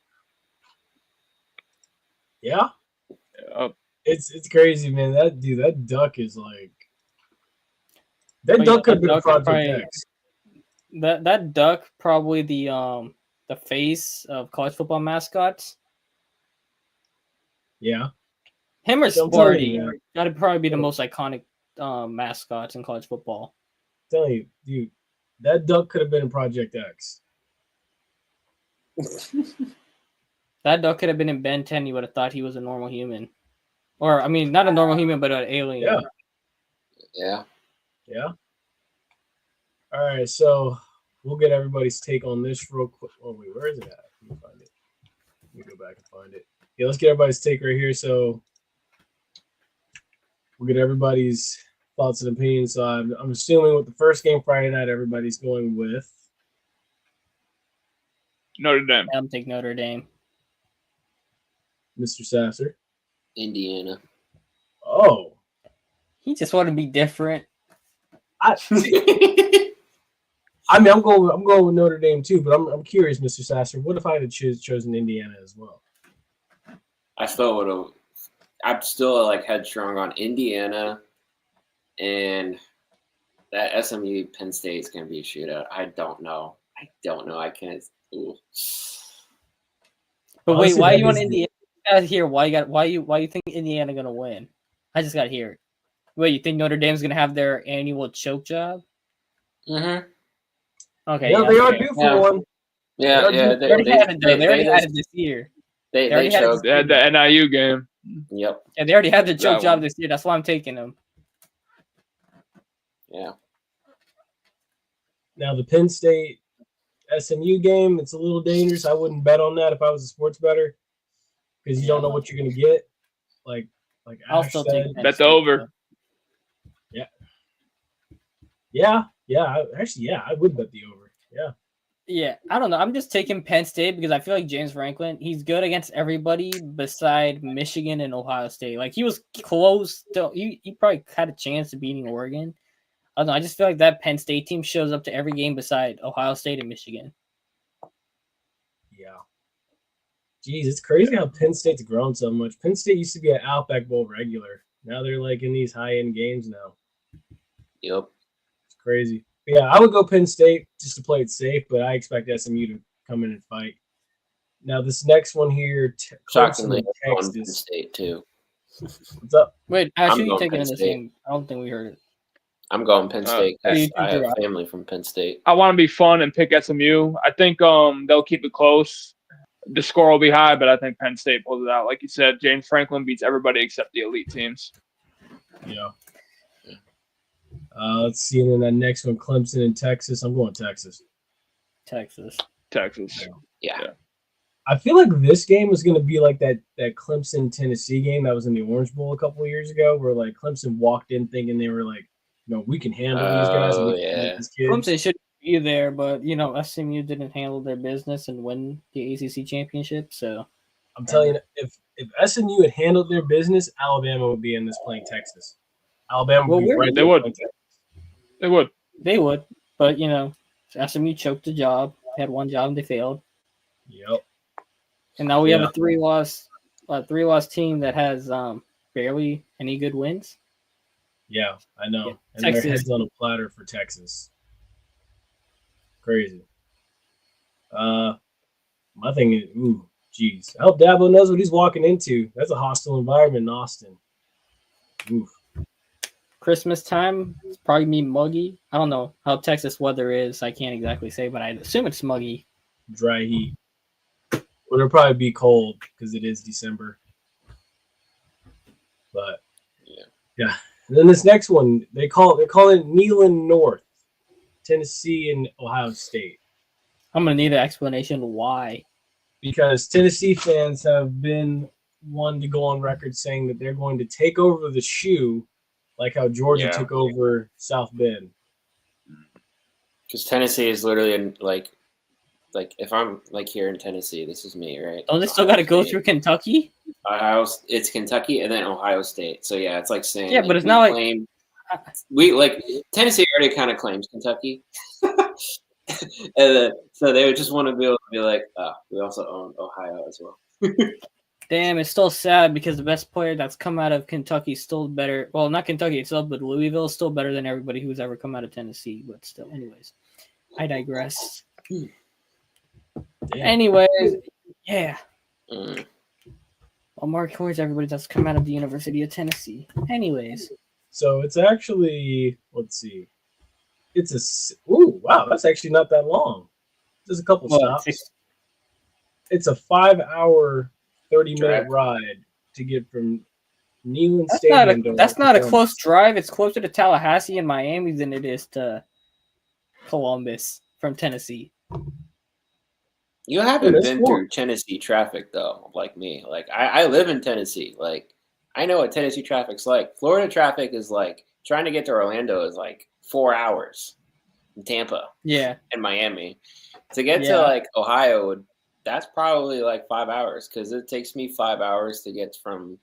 Yeah,
Yeah.
it's crazy, man. That duck is like that
Oh,
duck could have
that
been a
duck
Project
probably-
X.
That duck probably the face of college football mascots.
Yeah,
Him or
I'm telling
Sparty
you, man.
gotta probably be the most iconic mascots in college football.
I'm telling you, dude, that duck could have been in Project X.
That duck could have been in Ben 10. You would have thought he was a normal human, or I mean, not a normal human, but an alien.
Yeah.
Yeah.
Yeah. All right, so we'll get everybody's take on this real quick. Oh wait, where is it at? Let me find it. Let me go back and find it. Yeah, let's get everybody's take right here. So we'll get everybody's thoughts and opinions. So I'm assuming with the first game Friday night, everybody's going with
Notre Dame.
I'm taking Notre Dame.
Mr. Sasser.
Indiana.
Oh,
He just wanted to be different.
I mean, I'm going with Notre Dame too, but I'm curious, Mr. Sasser. What if I had chosen Indiana as well?
I still would have. I'm still like headstrong on Indiana, and that SMU Penn State is going to be a shootout. I don't know. I can't. Ooh.
But
Honestly,
wait, why
that
you want
is-
Indiana? I gotta hear why you think Indiana gonna win? I just gotta hear it. Wait, you think Notre Dame's gonna have their annual choke job?
Mm-hmm.
Okay,
Yeah,
yeah,
they are
fair.
due for
Yeah.
one.
Yeah,
They
yeah.
They already had it though. They already had it this year.
They
already had it
choked.
They had the NIU game.
Yep.
Yeah, they already had the
That
choke job
one.
this year. That's why I'm taking them.
Yeah.
Now the Penn State SMU game, it's a little dangerous. I wouldn't bet on that if I was a sports bettor because you don't know what you're gonna get. Like
I'll
Ash
still
said.
take Penn
Bet the
State,
over.
though.
Yeah. I would bet the over. Yeah.
Yeah, I don't know. I'm just taking Penn State because I feel like James Franklin, he's good against everybody beside Michigan and Ohio State. Like he was close. He probably had a chance of beating Oregon. I don't know. I just feel like that Penn State team shows up to every game beside Ohio State and Michigan.
Yeah. Jeez, it's crazy how Penn State's grown so much. Penn State used to be an Outback Bowl regular. Now they're like in these high-end games now.
Yep.
It's crazy. But yeah, I would go Penn State just to play it safe, but I expect SMU to come in and fight. Now this next one here, Clemson
Shockingly,
and
I'm on Penn
Texas.
State too.
What's up?
Wait, actually, you
going
taking
Penn
in the
State.
same? I don't think we heard it.
I'm going Penn State because
you
I
think
have
you're-
family from Penn State.
I want to be fun and pick SMU. I think they'll keep it close. The score will be high, but I think Penn State pulls it out. Like you said, James Franklin beats everybody except the elite teams.
Yeah. Let's see, and then that next one, Clemson and Texas. I'm going Texas.
Texas.
Texas.
Yeah.
I feel like this game was going to be like that Clemson Tennessee game that was in the Orange Bowl a couple of years ago, where like Clemson walked in thinking they were like, we can handle these guys. And we can handle these kids.
Clemson should be there, but SMU didn't handle their business and win the ACC championship. So
I'm telling you, if SMU had handled their business, Alabama would be in this playing Texas. Alabama would be
Well,
right
they
there
would.
playing Texas.
They would.
they would, but SMU choked the job. They had one job and they failed.
Yep.
And now we have
Yeah.
a three loss team that has barely any good wins.
Yeah, I know.
Yeah,
And
Texas.
their heads on a platter for Texas. Crazy. My thing is, ooh, geez. I hope Dabo knows what he's walking into. That's a hostile environment in Austin. Oof.
Christmas time, it's probably me muggy. I don't know how Texas weather is. I can't exactly say, but I assume it's muggy.
Dry heat. Well, it'll probably be cold because it is December. But yeah. And then this next one, they call it Neyland North, Tennessee and Ohio State.
I'm gonna need an explanation why.
Because Tennessee fans have been one to go on record saying that they're going to take over the shoe, like how Georgia took over South Bend.
Because Tennessee is literally in like if I'm like here in Tennessee, this is me, right?
Oh, they still got to go through Kentucky.
It's Kentucky and then Ohio State. So yeah, it's like saying
yeah,
like,
but it's not
claim, we like Tennessee already kind of claims Kentucky, and then so they would just want to be able to be like, we also own Ohio as well.
Damn, it's still sad because the best player that's come out of Kentucky is still better. Well, not Kentucky itself, but Louisville is still better than everybody who's ever come out of Tennessee. But still, anyways, I digress. Anyways, yeah. Well, more towards everybody that's come out of the University of Tennessee. Anyways.
So it's actually, let's see. Wow, that's actually not that long. There's a couple stops. It's a 5-hour, 30-minute ride to get from Neyland Stadium to
that's not a close drive. It's closer to Tallahassee and Miami than it is to Columbus from Tennessee.
You haven't been through Tennessee traffic though, like me. Like I live in Tennessee. Like I know what Tennessee traffic's like. Florida traffic is like trying to get to Orlando is like 4 hours. In Tampa, and Miami. To get to like Ohio, that's probably like 5 hours because it takes me 5 hours to get from.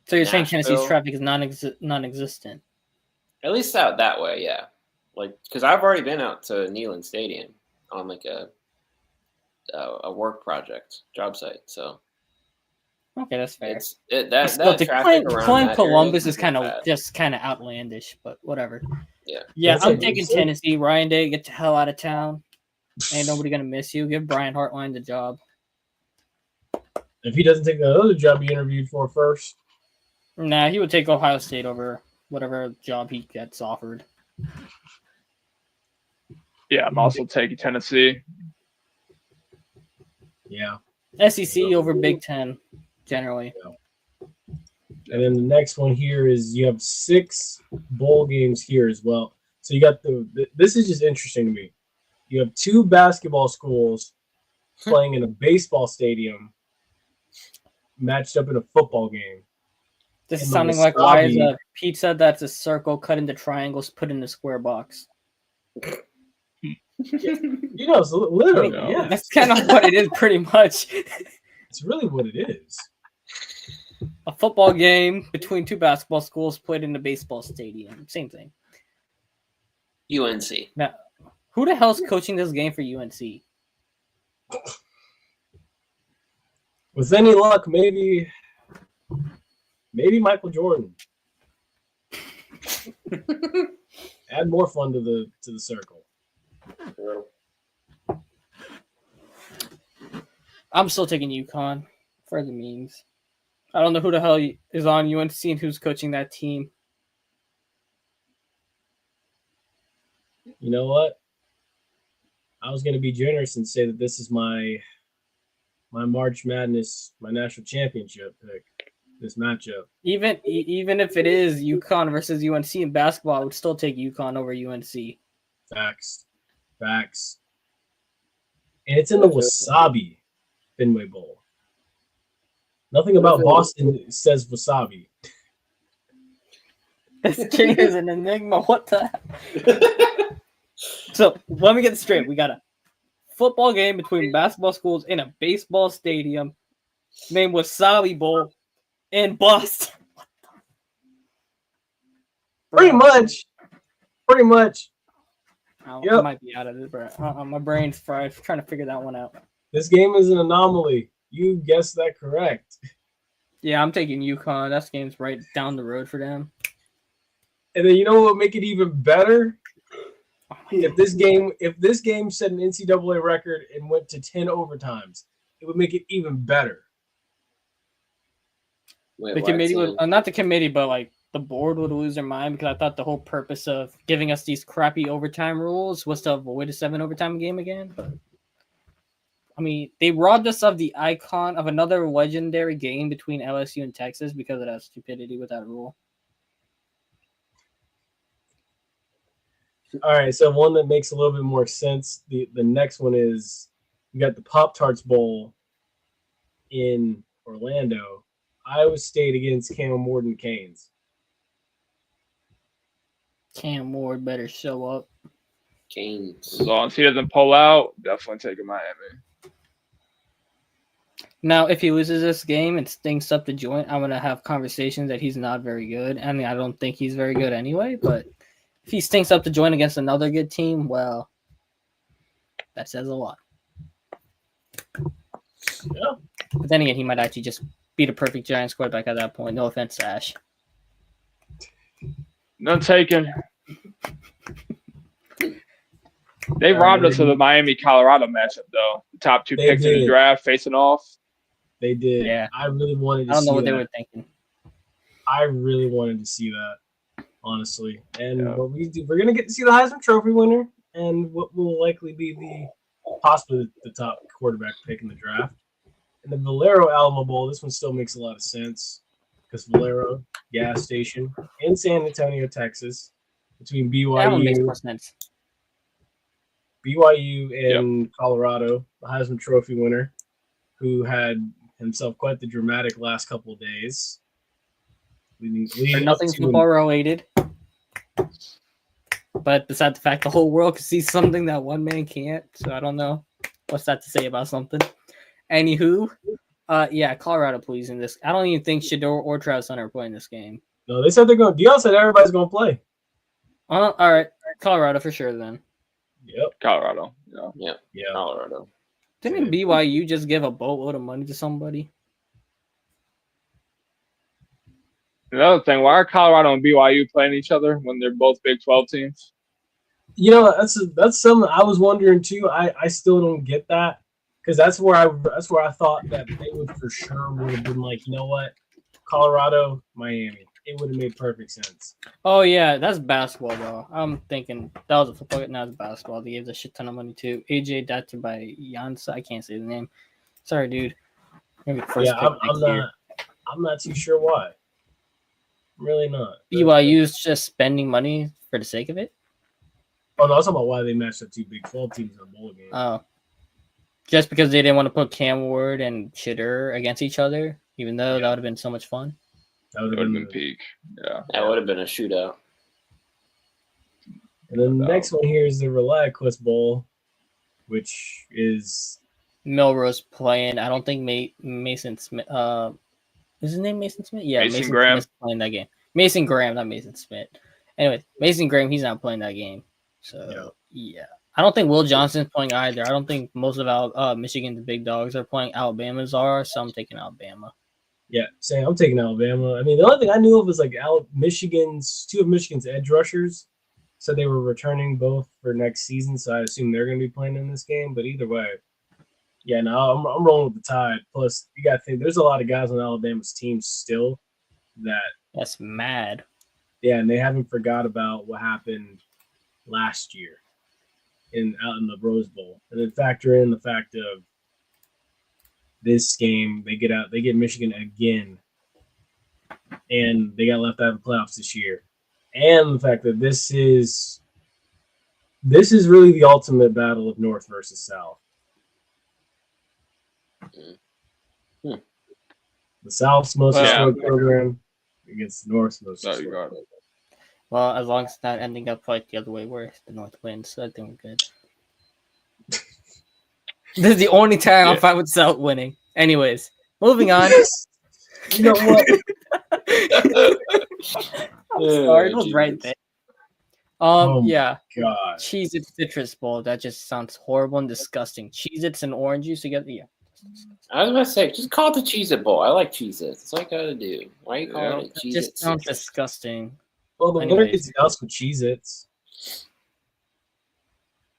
So you're saying Tennessee's traffic is non-existent?
At least out that way, yeah. Like because I've already been out to Neyland Stadium on like a work project, job site. So
okay, that's fair.
Claim
Columbus is kind of outlandish, but whatever. Yeah, I'm taking Tennessee. Ryan Day, get the hell out of town. Ain't nobody gonna miss you. Give Brian Hartline the job.
If he doesn't take the other job he interviewed for first.
Nah, he would take Ohio State over whatever job he gets offered.
Yeah, I'm also taking Tennessee.
Yeah.
SEC over Big Ten, generally.
Yeah. And then the next one here is you have 6 bowl games here as well. So you got this is just interesting to me. You have 2 basketball schools playing in a baseball stadium matched up in a football game.
This is sounding like why is a pizza that's a circle cut into triangles put in a square box?
You know, it's literally, yeah.
That's kind of what it is, pretty much.
It's really what it is.
A football game between 2 basketball schools played in a baseball stadium. Same thing.
UNC.
Now, who the hell's coaching this game for UNC?
With any luck, maybe Michael Jordan. Add more fun to the circle.
I'm still taking UConn for the memes. I don't know who the hell is on UNC and who's coaching that team.
You know what? I was going to be generous and say that this is my March Madness, my national championship pick. This matchup.
Even if it is UConn versus UNC in basketball, I would still take UConn over UNC.
Facts. And it's in the Wasabi Fenway Bowl. Nothing about Boston says wasabi.
This kid is an enigma. What the heck? So let me get this straight. We got a football game between basketball schools in a baseball stadium named Wasabi Bowl in Boston.
Pretty much.
I might be out of it, bro. My brain's fried trying to figure that one out.
This game is an anomaly. You guessed that correct.
Yeah, I'm taking UConn. That game's right down the road for them.
And then you know what would make it even better?
Oh my
if this game set an NCAA record and went to 10 overtimes, it would make it even better.
Wait,
The
what,
committee
Sam?
would not the committee, but like the board would lose their mind because I thought the whole purpose of giving us these crappy overtime rules was to avoid a 7 overtime game again. But I mean, they robbed us of the icon of another legendary game between LSU and Texas because of that stupidity with that rule.
All right, so one that makes a little bit more sense. The next one is you got the Pop-Tarts Bowl in Orlando. Iowa State against Cam Ward and Canes.
Cam Ward better show up.
Canes.
As long as he doesn't pull out, definitely taking Miami.
Now, if he loses this game and stinks up the joint, I'm gonna have conversations that he's not very good. I mean, I don't think he's very good anyway, but if he stinks up the joint against another good team, well, that says a lot.
Yeah.
But then again, he might actually just be the perfect Giants quarterback at that point. No offense, Ash.
None taken. They robbed us of the Miami-Colorado matchup, though. The top 2
They
picks in the
did.
draft facing off.
They did.
Yeah.
I really wanted to
I don't
see
know what
that.
they were thinking.
I really wanted to see that, honestly. And
Yeah.
what we do, we're gonna get to see the Heisman Trophy winner and what will likely be possibly the top quarterback pick in the draft. And the Valero Alamo Bowl, this one still makes a lot of sense because Valero gas station in San Antonio, Texas, between
That one makes
BYU,
more sense.
and Colorado, the Heisman Trophy winner, who had himself quite the dramatic last couple of days. Leading up
Nothing
to
football related. But besides the fact the whole world can see something that one man can't, so I don't know what's that to say about something. Anywho, yeah, Colorado please in this. I don't even think Shador or Travis Hunter are playing this game.
No, they said they're going. Dion said everybody's going to play.
All right, Colorado for sure then.
Yep.
Colorado. Yeah.
Yeah.
Colorado.
Didn't BYU just give a boatload of money to somebody?
Another thing, why are Colorado and BYU playing each other when they're both Big 12 teams?
You know, that's something I was wondering too. I still don't get that because that's where I thought that they would for sure would have been like, you know what, Colorado, Miami. It would have made perfect sense.
Oh yeah, that's basketball though. I'm thinking that was a football. Now it's basketball. They gave a shit ton of money to AJ Data by Jansa. I can't say the name. Sorry, dude. Maybe first
Yeah,
pick next year.
I'm not too sure why. I'm really not.
BYU's just spending money for the sake of it.
Oh no, I was talking about why they matched up 2 Big 12 teams in a bowl game.
Oh, just because they didn't want to put Cam Ward and Shitter against each other, even though that would have been so much fun.
That
It
would
would have been peak. Yeah.
That would have been a shootout.
And then the next one here is the ReliaQuest Bowl, which is
Milrose playing. I don't think Mason Smith. Is his name Mason Smith? Yeah,
Mason Graham.
Smith's playing that game. Mason Graham, not Mason Smith. Anyway, Mason Graham, he's not playing that game. So yeah. I don't think Will Johnson's playing either. I don't think most of Michigan's big dogs are playing. Alabama's are, so I'm taking Alabama.
Yeah, same. I'm taking Alabama. I mean, the only thing I knew of was like Michigan's 2 of Michigan's edge rushers said they were returning both for next season, so I assume they're going to be playing in this game. But either way, yeah, no, I'm rolling with the Tide. Plus, you got to think there's a lot of guys on Alabama's team still
That's mad.
yeah, and they haven't forgot about what happened last year out in the Rose Bowl, and then factor in the fact of this game, they get Michigan again, and they got left out of the playoffs this year, and the fact that this is really the ultimate battle of North versus South.
Hmm.
The South's most
Yeah.
historic program against the North's most
No, you
historic.
got it.
Well, as long as it's not ending up like the other way where the North wins, I think we're good. This is the only time I'm fine with South winning. Anyways, moving on.
You know what?
Cardinals right there. Yeah.
God.
Cheez-Its Citrus Bowl. That just sounds horrible and disgusting. Cheez-Its and orange juice together. Yeah.
I was about to say, just call it the Cheez-It Bowl. I like Cheez-Its. That's all I gotta do. Why are you calling it
That
Cheez-It?
just sounds
Citrus?
disgusting.
Well, the winner
Anyways.
gets the house with Cheez-Its.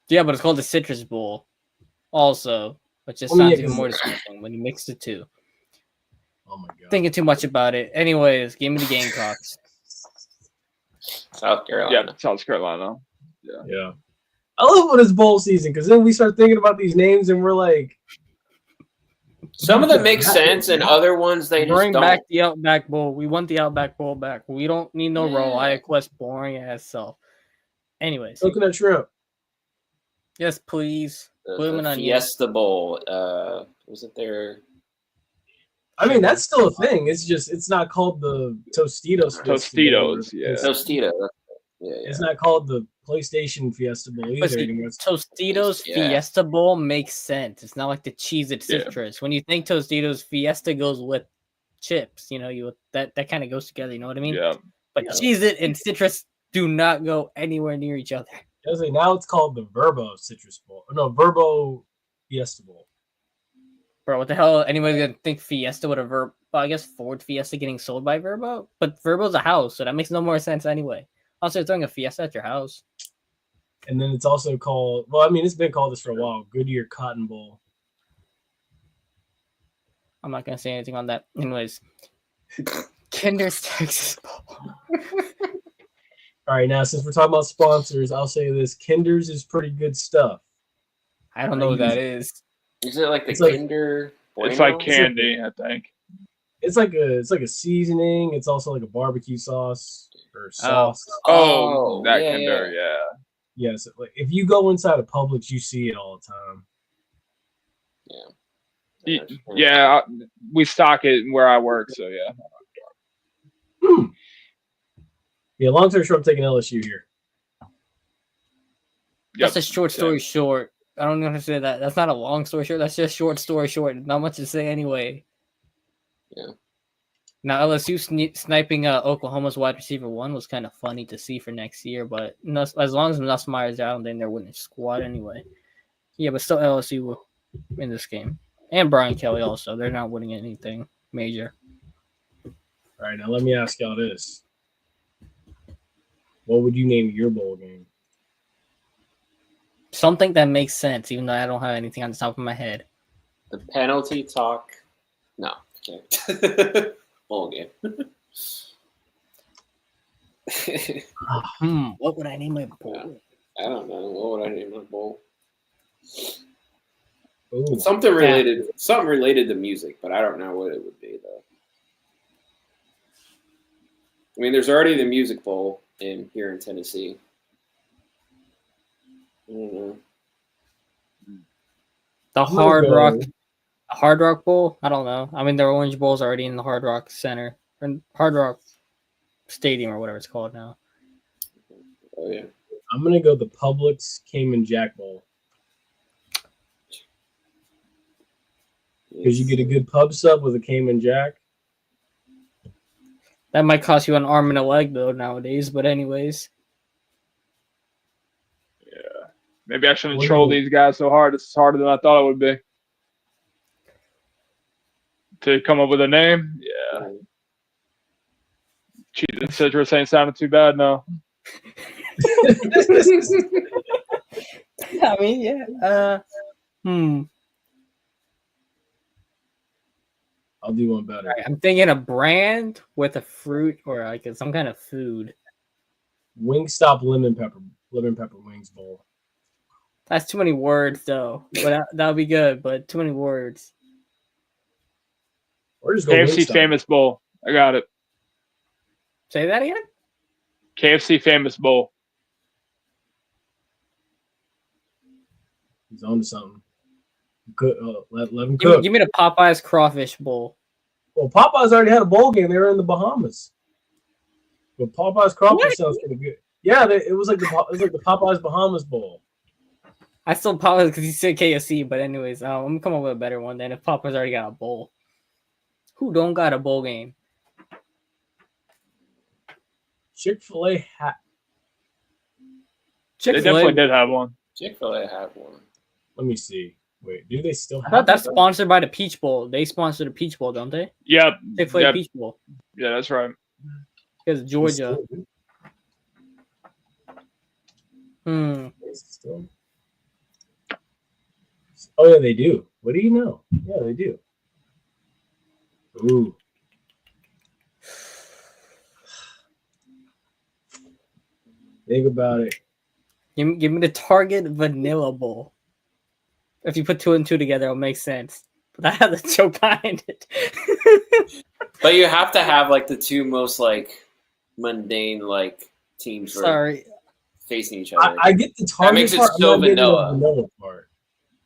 Yeah, but it's called the Citrus Bowl. Also, which just
I mean,
sounds
yeah,
even
'cause-
more disgusting when you mix the two.
Oh my god.
Thinking too much about it. Anyways, give me the Gamecocks.
South Carolina.
Yeah, South Carolina.
Yeah. I love when it's bowl season because then we start thinking about these names and we're like,
Some of them make sense, and other ones they just
Bring
don't.
back the Outback Bowl. We want the Outback Bowl back. We don't need no roll. I
Yeah.
quest boring ass self. Anyways,
coconut shrimp.
yes, please.
The
Bloomin' onion.
Fiesta Bowl. Was it there?
I mean, that's still a thing. It's just it's not called the Tostitos.
Tostitos, yeah.
Tostito. Yeah,
It's not called the PlayStation Fiesta Bowl
But
either
see,
anymore.
Tostitos
Yeah.
Fiesta Bowl makes sense. It's not like the Cheez-It
Yeah.
Citrus. When you think Tostitos, Fiesta goes with chips. You know, that kind of goes together. You know what I mean?
Yeah.
But
Yeah.
Cheez-It and Citrus do not go anywhere near each other.
I was like, now it's called the Verbo Citrus Bowl. No, Verbo Fiesta Bowl.
Bro, what the hell? Anybody's gonna think Fiesta would have Well, I guess Ford Fiesta getting sold by Verbo, but Verbo's a house, so that makes no more sense anyway. Also, throwing a Fiesta at your house.
And then it's also called, well, I mean, it's been called this for a while, Goodyear Cotton Bowl.
I'm not gonna say anything on that. Anyways, Kinder's Texas Bowl.
All right, now since we're talking about sponsors, I'll say this: Kinder's is pretty good stuff.
I don't know what that is.
Is it like the
It's like-
Kinder?
It's
Bueno?
like candy, I think.
It's like a seasoning. It's also like a barbecue sauce or sauce.
Oh,
that
yeah,
Kinder, yeah.
Yes, like if you go inside of Publix, you see it all the time.
Yeah, we stock it where I work, so yeah.
Yeah, long story short, I'm taking LSU here.
That's a short story short. I don't know how to say that. That's not a long story short. That's just short story short. Not much to say anyway.
Yeah.
Now LSU sniping Oklahoma's wide receiver 1 was kind of funny to see for next year, but as long as Nussmeier's out, then they're winning squad anyway. Yeah, but still LSU in this game, and Brian Kelly also. They're not winning anything major.
All right, now let me ask y'all this: what would you name your bowl game?
Something that makes sense, even though I don't have anything on the top of my head.
The penalty talk. No. Okay. Bowl game.
What would I name my bowl?
I don't know. What would I name my bowl?
Ooh,
Something related to music, but I don't know what it would be though. I mean, there's already the Music Bowl here in Tennessee. I don't know.
The
I'm gonna
Hard Rock Bowl? I don't know. I mean, the Orange Bowl's already in the Hard Rock Center, or Hard Rock Stadium, or whatever it's called now.
Oh yeah.
I'm gonna go the Publix Cayman Jack Bowl because you get a good pub sub with a Cayman Jack.
That might cost you an arm and a leg though nowadays. But anyways,
Maybe I shouldn't troll these guys so hard. It's harder than I thought it would be. To come up with a name? Yeah. Cheez-It Citrus ain't sounding too bad, no.
I mean, yeah.
I'll do one better.
All right, I'm thinking a brand with a fruit or like some kind of food.
Wingstop lemon pepper wings bowl.
That's too many words though. But that would be good. But too many words.
Or just go
KFC
Wingstop.
Famous Bowl. I got it.
Say that again.
KFC Famous Bowl.
He's on to something. Cook, let him cook.
Give me the Popeyes Crawfish Bowl.
Well, Popeyes already had a bowl game. They were in the Bahamas. But Popeyes crawfish sounds pretty good. Yeah, it was like the Popeyes Bahamas Bowl.
I still Popeyes because you said KFC, but anyways, I'm gonna come up with a better one then if Popeyes already got a bowl. Who don't got a bowl game?
Chick-fil-A hat.
They definitely did have one.
Chick-fil-A had one.
Let me see. Wait, do they still
I
have
thought that's
that?
sponsored by the Peach Bowl. They sponsor the Peach Bowl, don't they?
Yep.
Chick-fil-A
Yep.
Peach Bowl.
Yeah, that's right.
Because Georgia.
Still-
Hmm.
still- Oh yeah, they do. What do you know? Yeah, they do. Ooh. Think about it.
Give me the Target Vanilla Bowl. If you put 2 and 2 together, it'll make sense. But I have the joke behind it.
But you have to have like the two most like mundane like teams for
Sorry.
facing each other.
I get the Target
makes it
part.
so
I'm not getting the
vanilla.
vanilla part.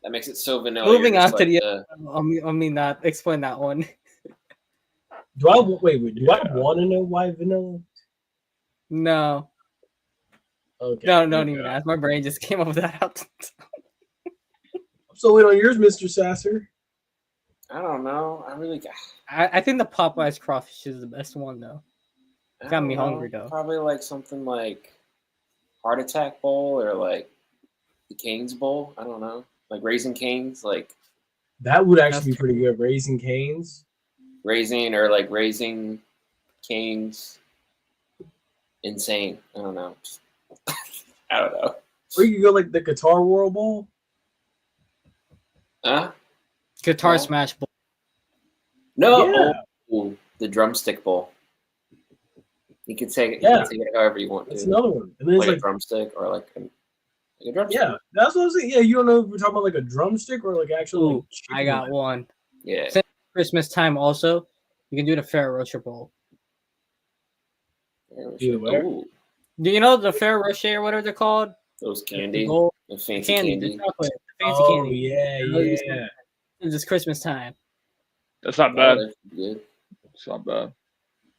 That makes it so vanilla.
Moving
You're
on
just
to
like
the. I mean, not explain that one.
Do I wait? Do I want to know why vanilla?
No.
Okay.
No, don't
okay.
even ask. My brain just came up with that out.
I'm still waiting on yours, Mr. Sasser.
I don't know.
I think the Popeyes crawfish is the best one though.
I
Got me
don't know.
hungry, though.
Probably like something like Heart Attack Bowl or like the Canes Bowl. I don't know. Like Raisin Canes, like
That would actually be pretty good. Raising Canes.
Raising or like Raising Canes. Insane. I don't know. I don't know.
Or you could go like the Guitar World Bowl.
Huh?
Guitar
No.
Smash Bowl.
No.
Yeah.
Oh, the Drumstick Bowl. You can take it.
Yeah.
You can take it however you want
That's
to.
another one. And then
Like
it's
a drumstick or like a drumstick.
yeah, that's what I'm saying. Yeah, you don't know if we're talking about like a drumstick or like actual.
Ooh,
Like,
I got one.
Yeah.
Christmas time also. You can do the Ferrero Rocher Bowl.
Either way.
Ooh,
Do you know the Ferrero Rocher or whatever they're called?
those
The
candy,
gold
the
the
fancy
candy,
candy.
the chocolate, the fancy
Oh
candy.
yeah,
Those-
yeah.
It's just Christmas time.
That's not
Oh,
bad.
that's good.
It's not bad.
I'm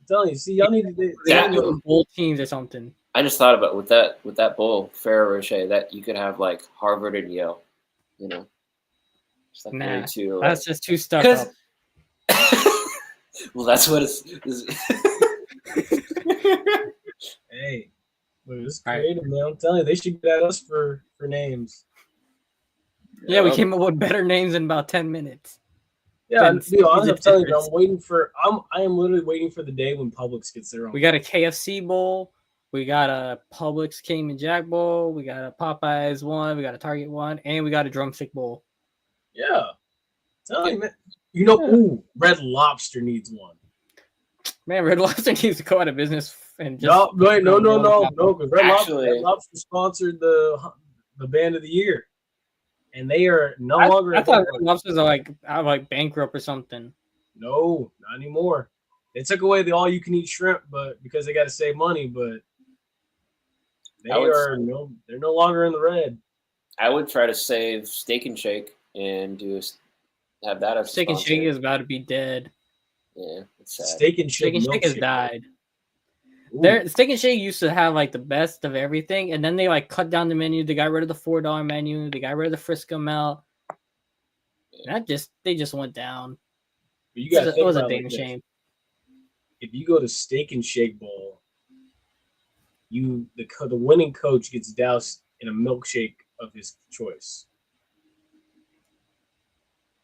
telling you, see, y'all need to.
They
Yeah.
gotta do bowl teams or something.
I just thought about with that bowl, Ferrero Rocher, that you could have like Harvard and Yale, you know, just like
Nah,
very two.
That's just too stuck
Because
up.
well, that's what it's.
Hey, look, this is
All right.
creative, man. I'm telling you, they should get at us for names.
Yeah, we came up with better names in about 10 minutes.
Yeah,
Then
to be honest, I'm
the
telling you,
difference.
I am literally waiting for the day when Publix gets their own.
We got a KFC bowl. We got a Publix King and Jack bowl. We got a Popeyes one. We got a Target one, and we got a Drumstick bowl.
Yeah, telling you, man. You know, ooh, Red Lobster needs one.
Man, Red Lobster needs to go out of business and just
No, wait, no, because Red
Actually-
Lobster sponsored the band of the year, and they are no
I
longer.
thought Red Lobsters are like bankrupt or something.
No, not anymore. They took away the all-you-can-eat shrimp, but because they got to save money, but they're no longer in the red.
I would try to save Steak and Shake and have that as a
Steak and
sponsor.
Shake is about to be dead.
Yeah, it's sad.
Steak and
Steak
Shake,
and Shake has
milkshake.
died.
Ooh.
Steak and Shake used to have like the best of everything, and then they like cut down the menu. They got rid of the $4 menu. They got rid of the Frisco melt. They just went down.
But you gotta
It
think
was a
about it
damn
like this.
shame.
If you go to Steak and Shake Bowl, the winning coach gets doused in a milkshake of his choice.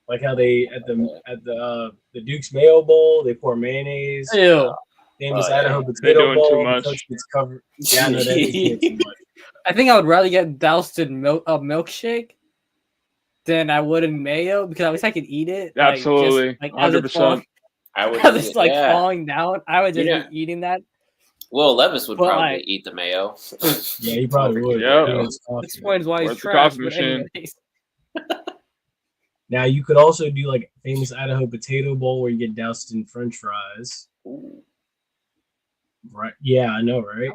Like how they at the Duke's Mayo Bowl, they pour mayonnaise.
Ew.
Famous
Oh, yeah.
Idaho
They're
potato
doing
bowl.
too
The
much.
coach gets covered. Yeah, no, that is doing too much.
I think I would rather get doused in a milkshake than I would in mayo because at least I could eat it.
Absolutely.
Like, as it's
100%.
I would.
as it's like
yeah.
falling down, I would just
Yeah.
be eating that.
Will Levis would
But,
probably
like-
eat the mayo.
Yeah, he probably would.
Yeah.
Yeah, it's coffee.
This point is why he's
Where's the
trash.
coffee
But
machine?
anyways,
Now you could also do like famous Idaho potato bowl where you get doused in French fries.
Ooh.
Right? Yeah, I know, right?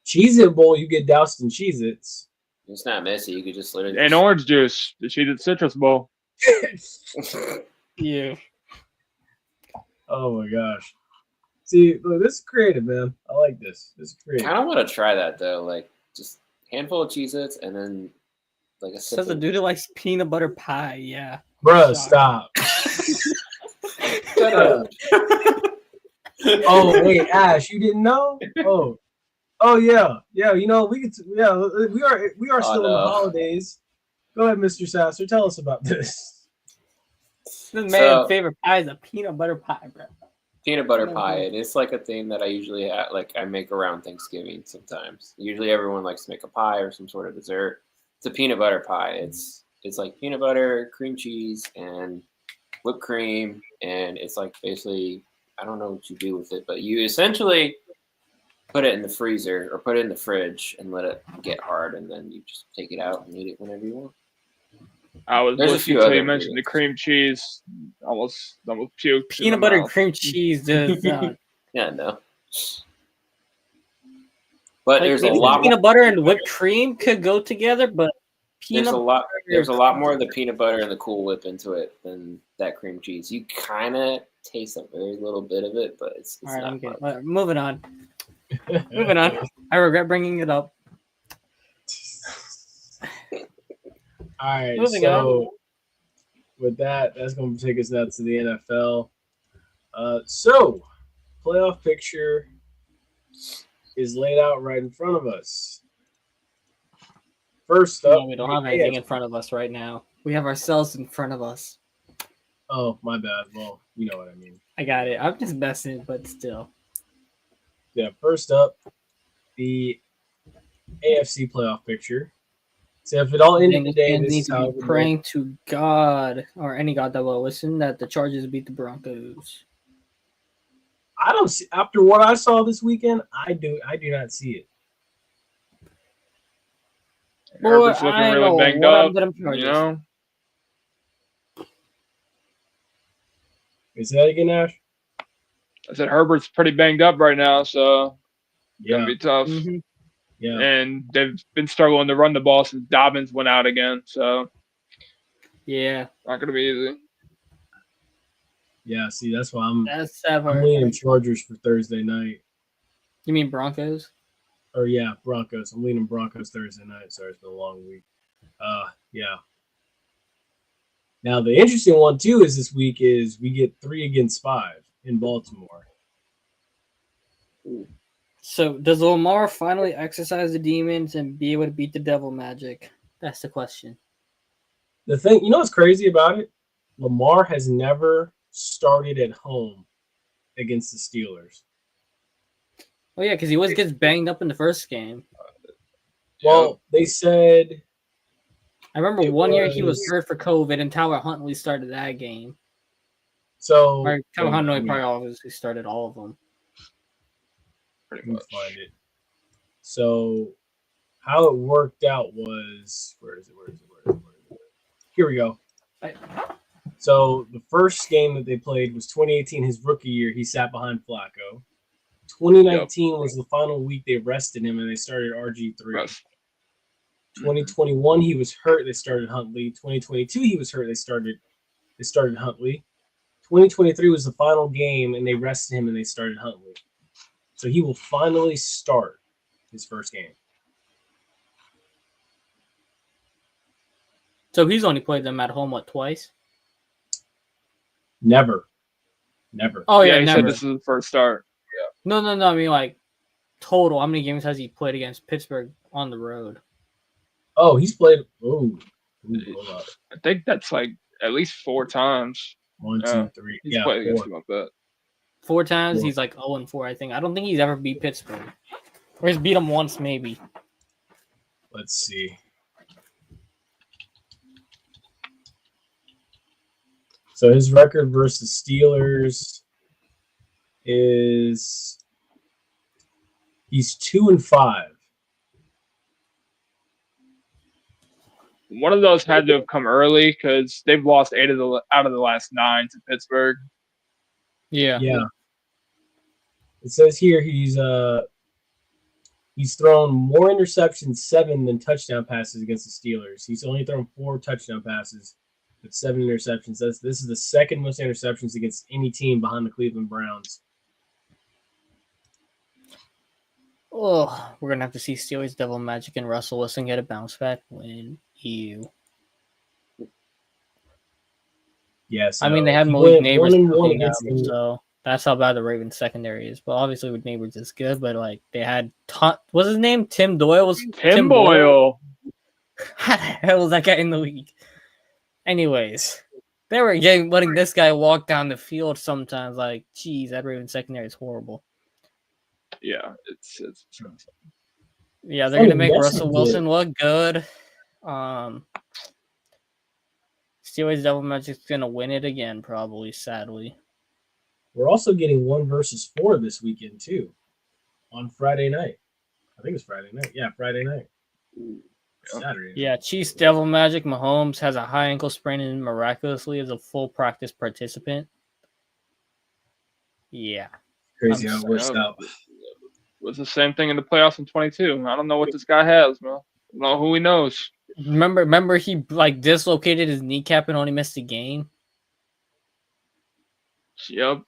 Cheez-It bowl, you get doused in Cheez-Its.
It's not messy. You could just literally.
And orange juice. The cheated citrus bowl.
yeah.
Oh my gosh. See, look, this is creative, man. I like this. This is
I
creative.
kind of want to try that though. Like just handful of Cheez-Its and then like a sip
Says a
of-
dude who likes peanut butter pie. Yeah.
Bruh,
Shock.
stop.
Shut up.
Oh, wait, Ash, you didn't know? Oh yeah. Yeah, you know, we are still in the
no.
holidays. Go ahead, Mr. Sasser. Tell us about this.
This man's
So-
favorite pie is a peanut butter pie, bro.
Peanut butter pie, and it's like a thing that I usually have, like I make around Thanksgiving sometimes. Usually everyone likes to make a pie or some sort of dessert. It's a peanut butter pie. It's it's like peanut butter, cream cheese, and whipped cream, and it's like basically I don't know what you do with it, but you essentially put it in the freezer or put it in the fridge and let it get hard, and then you just take it out and eat it whenever you want.
I was
There's a
with you
few
until you
other
mentioned the cream cheese. Almost puked.
Peanut butter and cream cheese does not.
Yeah, no. But
Like
there's a
maybe
lot
peanut
more.
butter and whipped cream could go together, but
There's
peanut
a lot.
butter
There's a lot more of the peanut butter and the Cool Whip into it than that cream cheese. You kind of taste a very little bit of it, but it's
All right, I'm
not
good.
much.
Moving on. Moving on. I regret bringing it up.
All right,
Moving
so with that, that's going to take us now to the NFL. So, playoff picture is laid out right in front of us. First up,
No, we don't have anything in front of us right now. We have ourselves in front of us.
Oh, my bad. Well, you know what I mean.
I got it. I'm just messing, but still.
Yeah, first up, the AFC playoff picture. So if it all ended today,
Fans
this
need
is
to
how
be
it would
praying to God or any God that will listen that the Chargers beat the Broncos.
I don't see, after what I saw this weekend, I do not see it.
Herbert's
Boy,
looking
I
really
know
banged
what
up.
I'm gonna Chargers.
You know,
Is that again, Ash?
I said Herbert's pretty banged up right now, so it's gonna
Yeah,
be tough.
Mhm.
yeah,
And they've been struggling to run the ball since Dobbins went out again, so
Yeah,
not gonna be easy.
yeah. See, that's why I'm
that's sad.
leaning Chargers for Thursday night.
You mean Broncos?
Or yeah, Broncos. I'm leaning Broncos Thursday night. Sorry, it's been a long week. Yeah. Now the interesting one too is this week is we get 3 against 5 in Baltimore.
So does Lamar finally exercise the demons and be able to beat the devil magic? That's the question.
The thing, you know what's crazy about it? Lamar has never started at home against the Steelers.
Oh yeah, because he always gets banged up in the first game.
Well, they said
I remember
It
one year he was
was-
hurt for COVID, and Tyler Huntley started that game.
so.
Or Tyler
wait,
Huntley
let me-
probably obviously started all of them.
Pretty
let me
much.
find it. So how it worked out was where is it? Here we go. So the first game that they played was 2018, his rookie year. He sat behind Flacco. 2019 was the final week they rested him and they started RG3.
Rest.
2021 he was hurt. They started Huntley. 2022 he was hurt. They started Huntley. 2023 was the final game and they rested him and they started Huntley. So he will finally start his first game.
So he's only played them at home, what, twice?
Never.
Oh yeah,
he
never.
said this is the first start.
No. I mean, like total. How many games has he played against Pittsburgh on the road?
Oh, he's played. Hold up.
I think that's like at least 4 times.
1,
Yeah.
2, 3.
He's
Yeah,
played against
4.
him like that.
4 times.
Four.
He's like 0-4, I think. I don't think he's ever beat Pittsburgh. Or he's beat him once, maybe.
Let's see. So his record versus Steelers is he's 2-5.
One of those had to have come early because they've lost 8 out of the last 9 to Pittsburgh.
Yeah.
Yeah. It says here he's thrown more interceptions, 7 than touchdown passes against the Steelers. He's only thrown 4 touchdown passes with 7 interceptions. This is the second most interceptions against any team behind the Cleveland Browns.
Oh, we're gonna have to see Steelers Devil Magic and Russell Wilson get a bounce back win.
Yes.
I mean, they had Malik Neighbors playing
against
them, so that's how bad the Ravens secondary is. But obviously, with Neighbors, it's good. But like, they had what's his name? Tim Doyle was
Tim Boyle.
How the hell was that guy in the league? Anyways, they were letting this guy walk down the field sometimes. Like, geez, that Ravens secondary is horrible.
Yeah, it's
Yeah, they're gonna make
Funny,
Russell Wilson look good. Steelers Devil Magic's gonna win it again, probably. Sadly,
We're also getting 1 versus 4 this weekend too, on Friday night. I think it's Friday night. Yeah, Friday night. Saturday.
yeah. Chiefs Devil Magic. Mahomes has a high ankle sprain and miraculously is a full practice participant. Yeah,
Crazy
I'm
how it works
sorry.
out.
It was the same thing in the playoffs in 22. I don't know what this guy has, man. I don't know who he knows.
remember he like dislocated his kneecap and only missed a game.
Yep.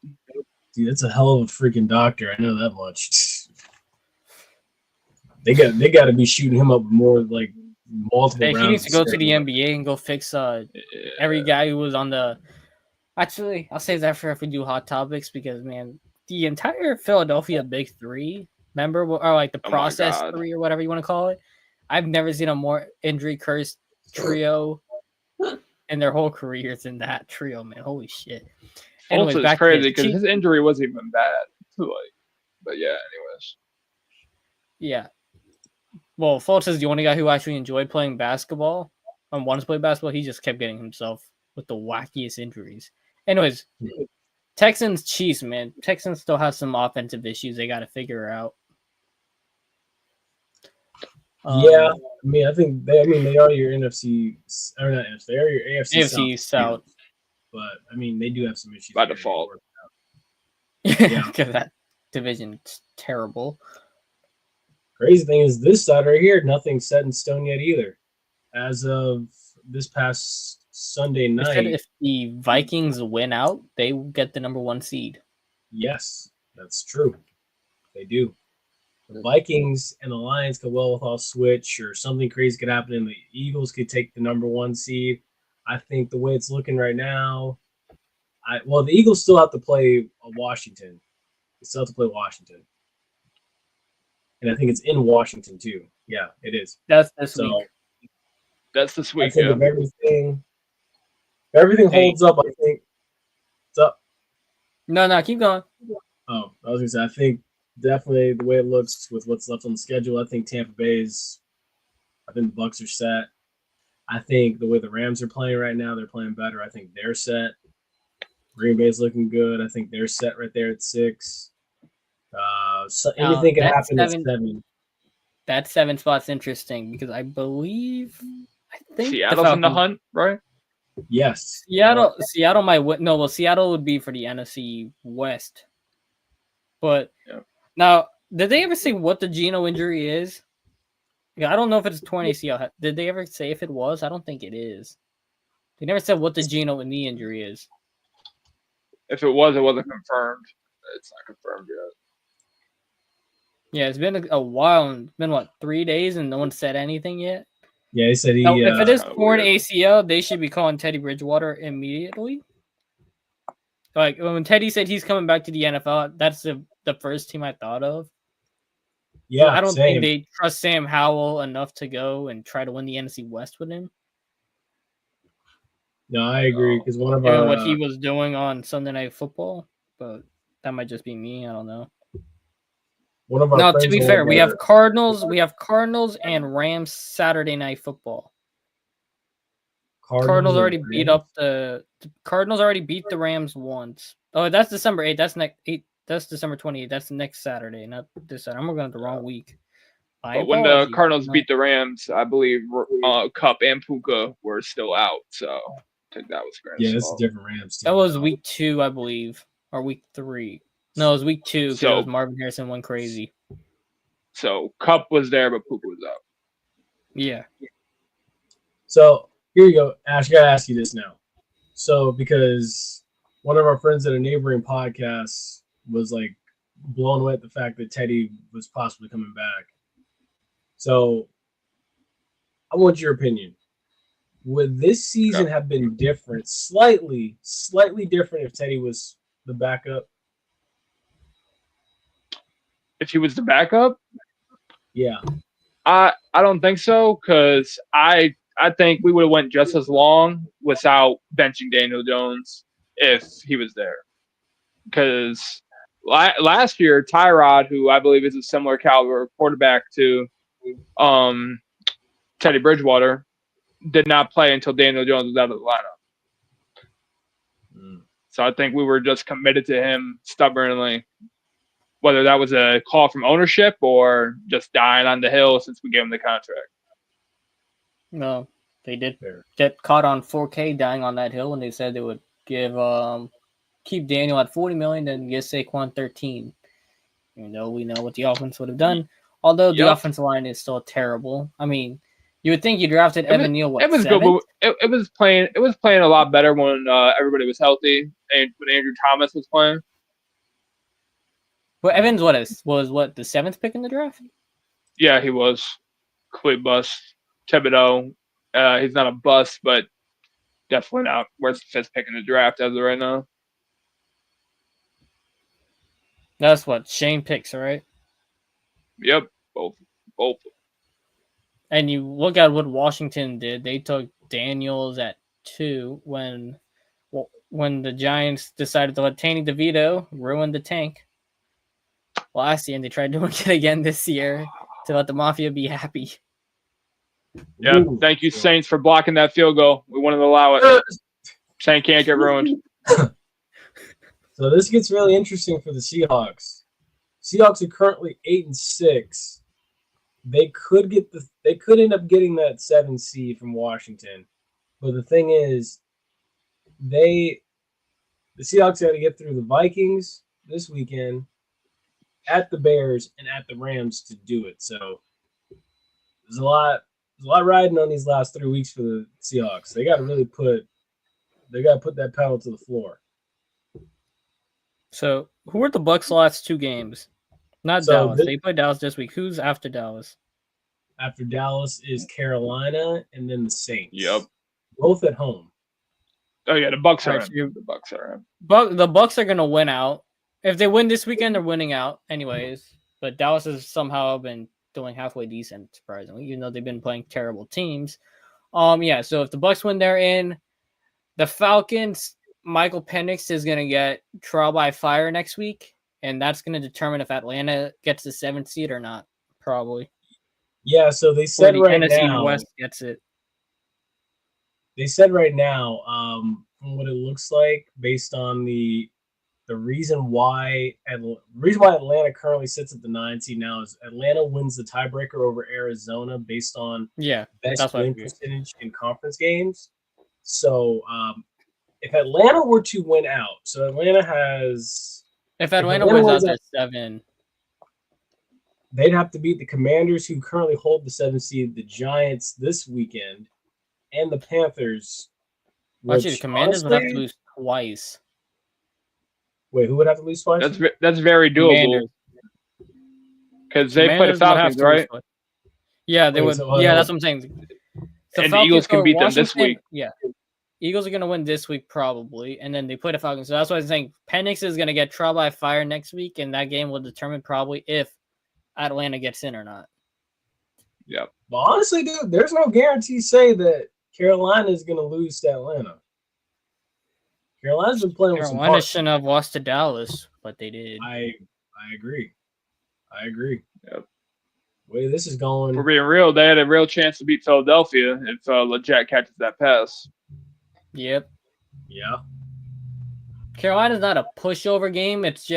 Dude, that's a hell of a freaking doctor. I know that much. They got to be shooting him up more like multiple
He
rounds.
needs to go to
of
the
steroids.
NBA and go fix every guy who was on the. Actually, I'll save that for if we do hot topics because man, the entire Philadelphia Big Three, remember, or like the
Oh my
process
God.
three or whatever you want to call it. I've never seen a more injury cursed trio in their whole careers than that trio, man. Holy shit. Anyways,
Fultz is
back to
crazy
this.
because his injury wasn't even bad. Like, but yeah, anyways.
Yeah. Well, Fultz is the only guy who actually enjoyed playing basketball and wanted to play basketball. He just kept getting himself with the wackiest injuries. Anyways, Texans Chiefs, man. Texans still have some offensive issues they got to figure out.
Yeah, I mean, I think they are your NFC or not NFC. They are your AFC,
AFC South.
But I mean, they do have some issues
By
there.
default.
Yeah, because that division's terrible.
Crazy thing is, this side right here, nothing's set in stone yet either. As of this past Sunday
They said
night,
if the Vikings win out, they will get the number 1 seed.
yes, that's true. They do. The Vikings and the Lions could well all switch, or something crazy could happen, and the Eagles could take the number 1 seed. I think the way it's looking right now, the Eagles still have to play Washington. They still have to play Washington. And I think it's in Washington too. Yeah, it is.
That's this week.
That's this
I
week.
think
Yeah.
if everything holds up, I think it's up.
No, keep going.
Oh, I was gonna say, I think definitely the way it looks with what's left on the schedule, I think I think the Bucks are set. I think the way the Rams are playing right now, they're playing better. I think they're set. Green Bay's looking good. I think they're set right there at 6. So anything can happen at 7.
That 7 spot's interesting because I think
Seattle's in the hunt, right?
Yes.
Seattle might win. No, well, Seattle would be for the NFC West. But now, did they ever say what the Geno injury is? Yeah, I don't know if it's torn ACL. Did they ever say if it was? I don't think it is. They never said what the Geno knee injury is.
If it was, it wasn't confirmed. It's not confirmed yet.
Yeah, it's been a while. And it's been, 3 days and no one said anything yet?
Yeah, he said
Now, if it is torn
weird.
ACL, they should be calling Teddy Bridgewater immediately. Like, when Teddy said he's coming back to the NFL, that's the first team I thought of.
Yeah,
I don't
same.
think they trust Sam Howell enough to go and try to win the NFC West with him.
No, I agree because one of
Given
our
what he was doing on Sunday Night Football, but that might just be me. I don't know.
one of our
No,
friends
to be
on
fair, we
our-
have Cardinals. We have Cardinals and Rams Saturday Night Football. Cardinals already
and
beat
Rams.
up the Cardinals already beat the Rams once. Oh, that's December 8th. That's next 8. That's December 28th. That's next Saturday, not this Saturday. I'm looking at the wrong week.
But when the Cardinals beat the Rams, I believe Cup and Puka were still out. So I think that was great.
Yeah, it's a different Rams team.
That was week 2, I believe, or week 3. No, it was week 2 because
So-
Marvin Harrison went crazy.
So Cup was there, but Puka was out.
Yeah.
So here you go, Ash. I gotta ask you this now. So because one of our friends at a neighboring podcast was like blown away at the fact that Teddy was possibly coming back. So I want your opinion. Would this season have been different, slightly different if Teddy was the backup?
If he was the backup,
Yeah.
I don't think so because I think we would have went just as long without benching Daniel Jones if he was there. Because last year, Tyrod, who I believe is a similar caliber quarterback to Teddy Bridgewater, did not play until Daniel Jones was out of the lineup. So I think we were just committed to him stubbornly, whether that was a call from ownership or just dying on the hill since we gave him the contract.
No, they did get caught on 4K dying on that hill when they said they would give keep Daniel at 40 million and give Saquon 13. Even though we know what the offense would have done, although the offensive line is still terrible. I mean, you would think you drafted Evan Neal. What,
it was
seventh?
good, but it was playing. It was playing a lot better when everybody was healthy and when Andrew Thomas was playing.
Well, Evans was what, the 7th pick in the draft?
Yeah, he was complete bust. Thibodeau, he's not a bust, but definitely not worth the 5th pick in the draft as of right now.
That's what Shane picks, right?
Yep, both.
And you look at what Washington did. They took Daniels at 2 when the Giants decided to let Tanny DeVito ruin the tank last year, and they tried doing it again this year to let the Mafia be happy.
Yeah, thank you, Saints, for blocking that field goal. We wanted to allow it. Saint can't get ruined.
So this gets really interesting for the Seahawks. Seahawks are currently 8-6. They could end up getting that 7 seed from Washington, but the thing is, the Seahawks got to get through the Vikings this weekend, at the Bears, and at the Rams to do it. So there's a lot riding on these last 3 weeks for the Seahawks. They got to really put that pedal to the floor.
So who are the Bucs' last 2 games? Not Dallas. They play Dallas this week. Who's after Dallas?
After Dallas is Carolina and then the Saints.
Yep.
Both at home.
Oh yeah, the Bucs are in. The Bucs are in.
The Bucs are gonna win out. If they win this weekend, they're winning out anyways. But Dallas has somehow been doing halfway decent, surprisingly, even though they've been playing terrible teams. Yeah, so if the Bucs win, they're in. The Falcons, Michael Penix is gonna get trial by fire next week, and that's gonna determine if Atlanta gets the 7th seed or not, probably.
Yeah, so they said right
NFC
now
West gets it.
They said right now, from what it looks like, based on the reason why Atlanta currently sits at the 9 seed now is Atlanta wins the tiebreaker over Arizona based on best win percentage in conference games. So if Atlanta were to win out, so Atlanta has
if Atlanta wins out, they're 7.
They'd have to beat the Commanders, who currently hold the 7th seed, the Giants this weekend, and the Panthers.
Actually, the Commanders would have to lose twice.
Wait, who would have to lose twice?
That's very doable. Because they play the Falcons, right?
Yeah, they would. Yeah, that's what I'm saying.
And the Eagles can beat them this week.
Yeah. Eagles are going to win this week probably, and then they play the Falcons. So that's why I'm saying Penix is going to get trial by fire next week, and that game will determine probably if Atlanta gets in or not.
Yeah.
Well, honestly, dude, there's no guarantee say that Carolina is going to lose to Atlanta. Carolina's been playing with some
Carolina shouldn't have lost to Dallas, but they did.
I agree.
Yep.
The way this is going.
For being real, they had a real chance to beat Philadelphia if LeJet catches that pass.
Yep.
Yeah.
Carolina's not a pushover game. It's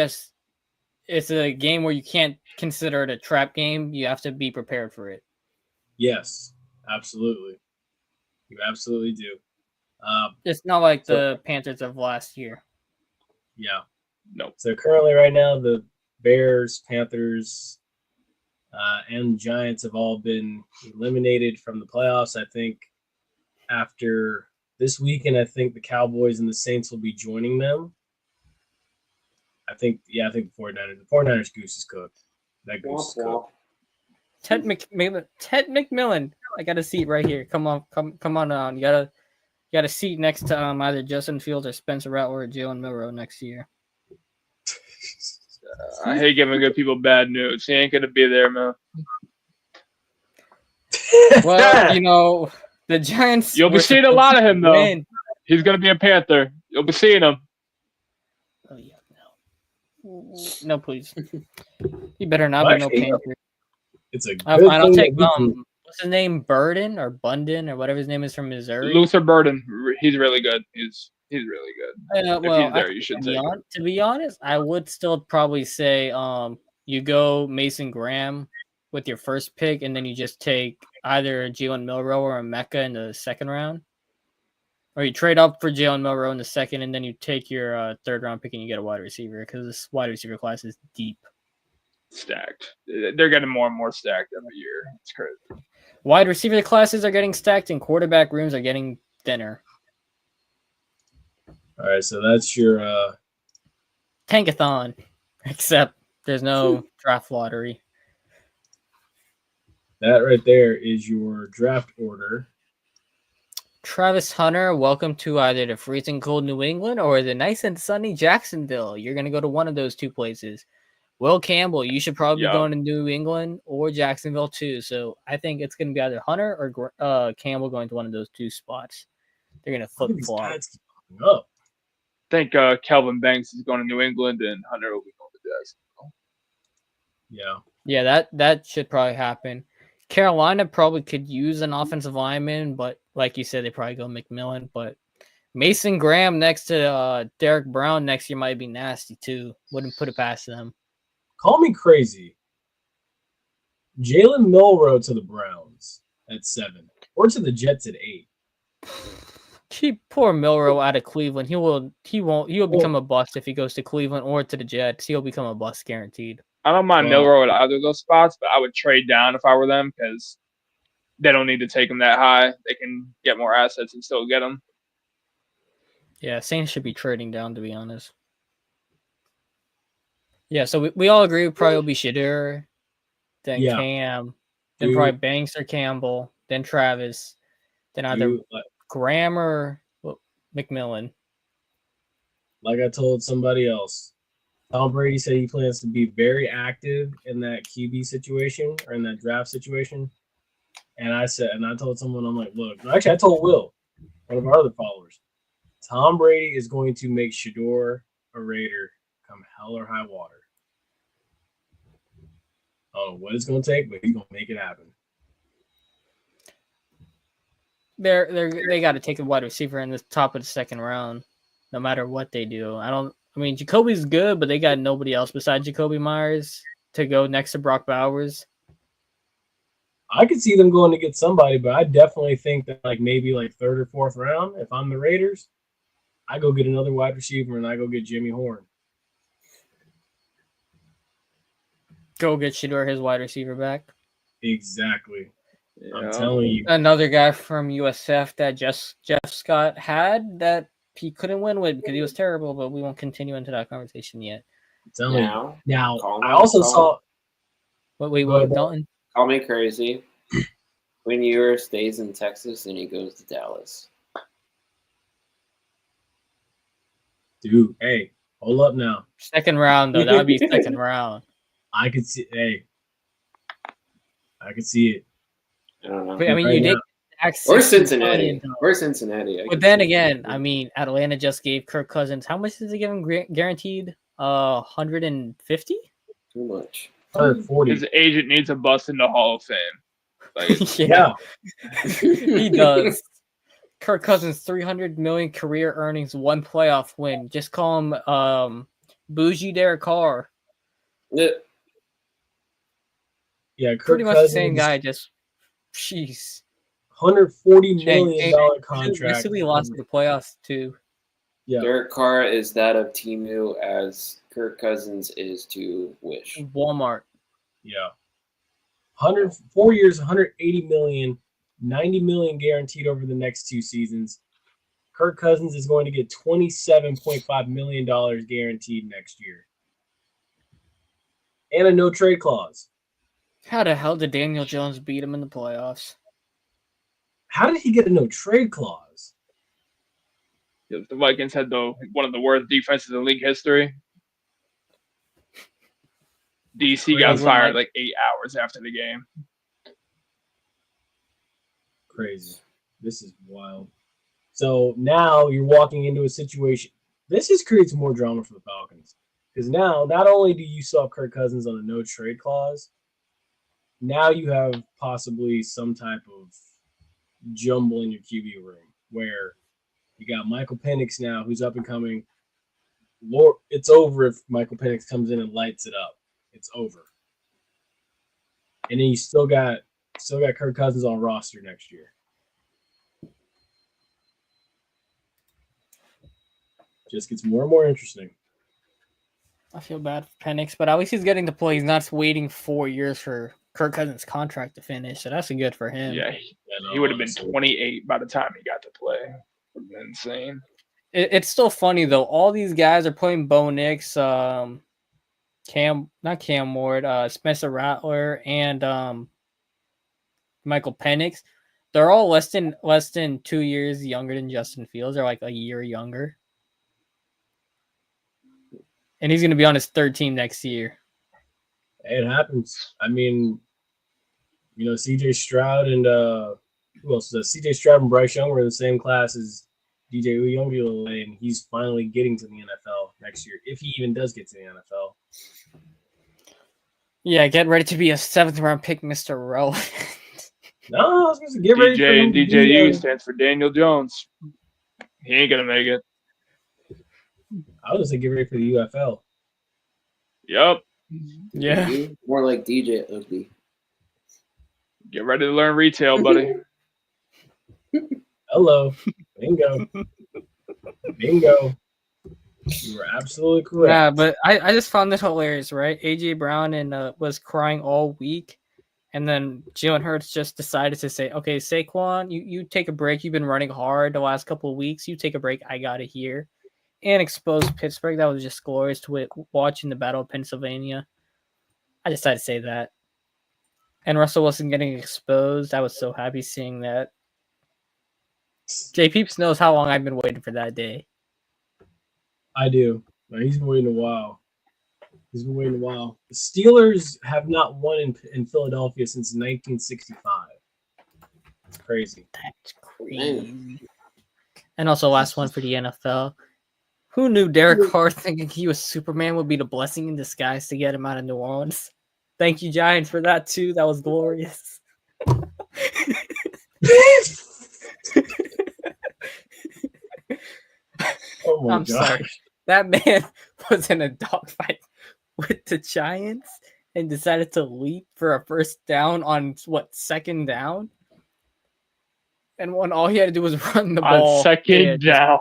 a game where you can't consider it a trap game. You have to be prepared for it.
Yes, absolutely. You absolutely do.
It's not like the Panthers of last year.
Yeah.
No.
So currently right now, the Bears, Panthers, and Giants have all been eliminated from the playoffs. I think after this weekend, I think the Cowboys and the Saints will be joining them. I think the 49ers goose is cooked. That goose is cooked.
Ted McMillan. I got a seat right here. Come on. You got a seat next to either Justin Fields or Spencer Rattler or Jalen Milroe next year.
I hate giving good people bad news. He ain't gonna be there, man.
Well, the Giants.
You'll be seeing a lot of him though. Win. He's gonna be a Panther. You'll be seeing him.
Oh yeah, no, please. He better not be no Panther.
It's a good
I'll take what's his name, Burden or Bundin or whatever his name is from Missouri.
Luther Burden. He's really good. He's really good. If
Well,
he's there, you should take him.
to be honest, I would still probably say you go Mason Graham with your first pick, and then you just take either Jalen Milroe or a Mecca in the second round. Or you trade up for Jalen Milroe in the second, and then you take your third round pick and you get a wide receiver because this wide receiver class is deep.
Stacked. They're getting more and more stacked every year. It's crazy.
Wide receiver classes are getting stacked, and quarterback rooms are getting thinner.
All right, so that's your
Tankathon, except there's no draft lottery.
that right there is your draft order.
Travis Hunter, welcome to either the freezing cold New England or the nice and sunny Jacksonville. You're going to go to one of those two places. Will Campbell, you should probably be going to New England or Jacksonville too. So I think it's going to be either Hunter or Campbell going to one of those two spots. They're going to flip-flop.
I think Kelvin Banks is going to New England and Hunter will be going to Jacksonville.
Yeah.
Yeah, that should probably happen. Carolina probably could use an offensive lineman, but like you said, they probably go McMillan. But Mason Graham next to Derek Brown next year might be nasty too. Wouldn't put it past them.
Call me crazy. Jalen Milroe to the Browns at 7, or to the Jets at 8.
Keep poor Milroe out of Cleveland. He'll become a bust if he goes to Cleveland or to the Jets. He'll become a bust guaranteed.
I don't mind Milroe at either of those spots, but I would trade down if I were them because they don't need to take him that high. They can get more assets and still get him.
Yeah, Saints should be trading down, to be honest. Yeah, so we all agree probably will be Shadur, then Cam, then probably Banks or Campbell, then Travis, then either Graham or McMillan.
Like I told somebody else, Tom Brady said he plans to be very active in that QB situation or in that draft situation. And I told someone, I'm like, look, actually, I told Will, one of our other followers, Tom Brady is going to make Shadur a Raider come hell or high water. I don't know what it's going to take, but he's going to make it happen.
They got to take a wide receiver in the top of the second round, no matter what they do. I mean, Jacoby's good, but they got nobody else besides Jacoby Myers to go next to Brock Bowers.
I could see them going to get somebody, but I definitely think that maybe third or fourth round, if I'm the Raiders, I go get another wide receiver and I go get Jimmy Horn.
Go get Shadur his wide receiver back.
Exactly. Yeah. I'm telling you.
Another guy from USF that Jeff Scott had that he couldn't win with because he was terrible, but we won't continue into that conversation yet.
I'm telling you. Now, I also saw.
Wait, Dalton?
Call me crazy. Quinn Ewers stays in Texas and he goes to Dallas.
Dude, hey, hold up now.
Second round, though. That would be second round.
I could see. Hey, I could see it.
I don't know.
But, I mean, you did.
Or Cincinnati. Or Cincinnati.
But then again, I mean, Atlanta just gave Kirk Cousins. How much did they give him guaranteed? 150?
Too much.
140.
His agent needs a bust in the Hall of Fame.
Yeah. He does. Kirk Cousins, 300 million career earnings, 1 playoff win. Just call him bougie Derek Carr.
Yeah, Kirk
pretty much
Cousins,
the same guy. Just, jeez.
$140 million contract.
Recently lost the playoffs too.
Yeah,
Derek Carr is that of Temu as Kirk Cousins is to Wish.
Walmart.
Yeah. 4 years, 180 million, 90 million guaranteed over the next 2 seasons. Kirk Cousins is going to get $27.5 million guaranteed next year. And a no trade clause.
How the hell did Daniel Jones beat him in the playoffs?
How did he get a no trade clause?
The Vikings had one of the worst defenses in league history. DC got fired 8 hours after the game.
Crazy. This is wild. So now you're walking into a situation. This just creates more drama for the Falcons. Because now, not only do you still have Kirk Cousins on a no trade clause, now you have possibly some type of jumble in your QB room where You got Michael Penix now, who's up and coming. Lord, it's over if Michael Penix comes in and lights it up. It's over. And then you still got Kirk Cousins on roster next year. Just gets more and more interesting.
I feel bad for Penix, but at least he's getting to play. He's not waiting 4 years for Kirk Cousins' contract to finish, so that's good for him.
Yeah, he would have been 28 by the time he got to play. It would have been insane.
It's still funny though. All these guys are playing Bo Nix, not Cam Ward, Spencer Rattler, and Michael Penix. They're all less than 2 years younger than Justin Fields. They're like a year younger. And he's going to be on his third team next year.
It happens. I mean, C.J. Stroud and who else? C.J. Stroud and Bryce Young were in the same class as DJ Uiagalelei, and he's finally getting to the NFL next year, if he even does get to the NFL.
Yeah, get ready to be a 7th-round pick, Mr. Relevant.
No, I was going to get ready.
DJ and DJU stands for Daniel Jones. He ain't going to make it.
I was going to say get ready for the UFL.
Yep.
Yeah.
More like DJ Ugly.
Get ready to learn retail, buddy.
Hello. Bingo. Bingo. You were absolutely correct.
Yeah, but I just found this hilarious, right? A.J. Brown was crying all week, and then Jalen Hurts just decided to say, okay, Saquon, you take a break. You've been running hard the last couple of weeks. You take a break. I got it here. And expose Pittsburgh. That was just glorious to watching the Battle of Pennsylvania. I decided to say that. And Russell Wilson getting exposed. I was so happy seeing that. Jay Peeps knows how long I've been waiting for that day.
I do. He's been waiting a while. The Steelers have not won in Philadelphia since 1965. It's crazy.
That's crazy. And also, last one for the NFL. Who knew Derek Carr thinking he was Superman would be the blessing in disguise to get him out of New Orleans? Thank you, Giants, for that, too. That was glorious.
Oh my
I'm
gosh.
sorry. That man was in a dogfight with the Giants and decided to leap for a first down on, second down? And when all he had to do was run the ball.
On second down.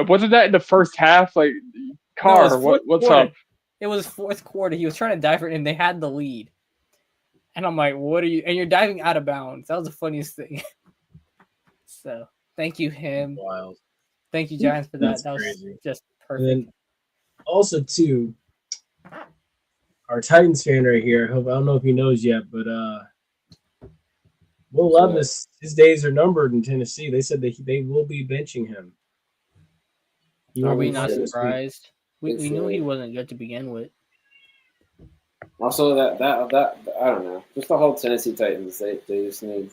Wasn't that in the first half? Like, Carr,
No,
what's
quarter.
up?
It was fourth quarter. He was trying to dive for it, and they had the lead. And I'm like, what are you? And you're diving out of bounds. That was the funniest thing. So, thank you, him.
Wild.
Thank you, Giants, for that.
That's
That was
crazy.
just
And
perfect.
then also, too, our Titans fan right here, I don't know if he knows yet, but Will Levis, his days are numbered in Tennessee. They said that they will be benching him.
Are we not
this week.
surprised? We knew he wasn't good to begin with.
Also, that I don't know. Just the whole Tennessee Titans, they just need.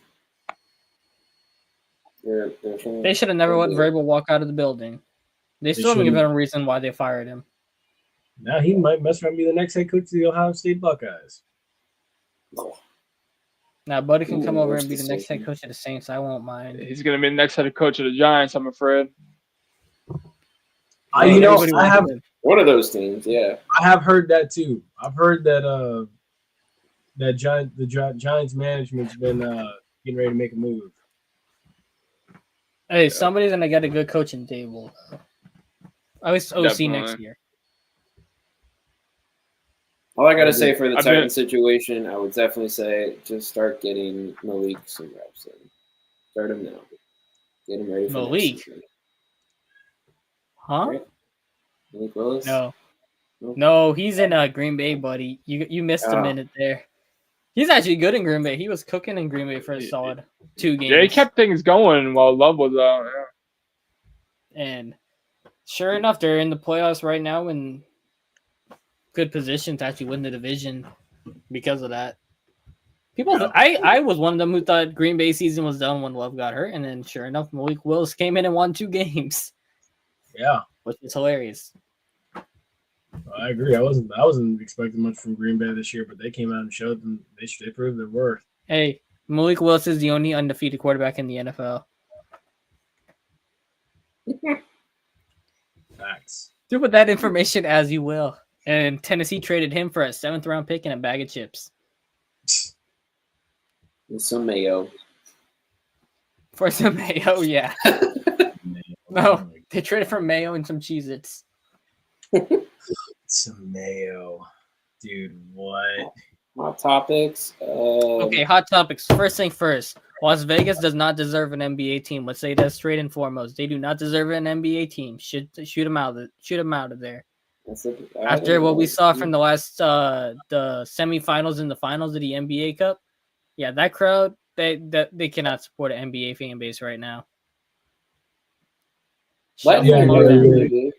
They should have never let Vrabel walk out of the building. They still haven't given a reason why they fired him.
Now he might mess around and be the next head coach of the Ohio State Buckeyes.
Now, Buddy can come over and be the next head coach of the Saints. I won't mind.
He's going to be the next head coach of the Giants, I'm afraid.
I have
one of those teams. Yeah,
I have heard that too. I've heard that the Giants management's been getting ready to make a move.
Hey, somebody's gonna get a good coaching table. At least OC
Definitely.
next year.
all I gotta say for the Titans situation, I would definitely say just start getting Malik some reps in. Start him now. Get him ready for
Malik?
next season.
Huh?
Right? Malik Willis?
No, he's in Green Bay, buddy. You missed a minute there. He's actually good in Green Bay. He was cooking in Green Bay for a solid 2 games.
Yeah, he kept things going while Love was out. Yeah.
And sure enough, they're in the playoffs right now in good position to actually win the division because of that. I was one of them who thought Green Bay season was done when Love got hurt, and then sure enough, Malik Willis came in and won 2 games.
Yeah,
which is hilarious.
I agree. I wasn't expecting much from Green Bay this year, but they came out and showed them they proved their worth.
Hey, Malik Willis is the only undefeated quarterback in the NFL.
Facts.
Do with that information as you will. And Tennessee traded him for a 7th-round pick and a bag of chips.
And some mayo.
For some mayo, yeah. No, they traded for mayo and some Cheez-Its.
Some mayo. Dude, what?
Hot topics.
Okay, hot topics. First thing first. Las Vegas does not deserve an NBA team. Let's say that straight and foremost. They do not deserve an NBA team. Shoot them out of there. After what we saw from the last the semifinals and the finals of the NBA Cup, yeah, that crowd they cannot support an NBA fan base right now.
Let
Yeah,
them
yeah,
do
yeah.
it, dude.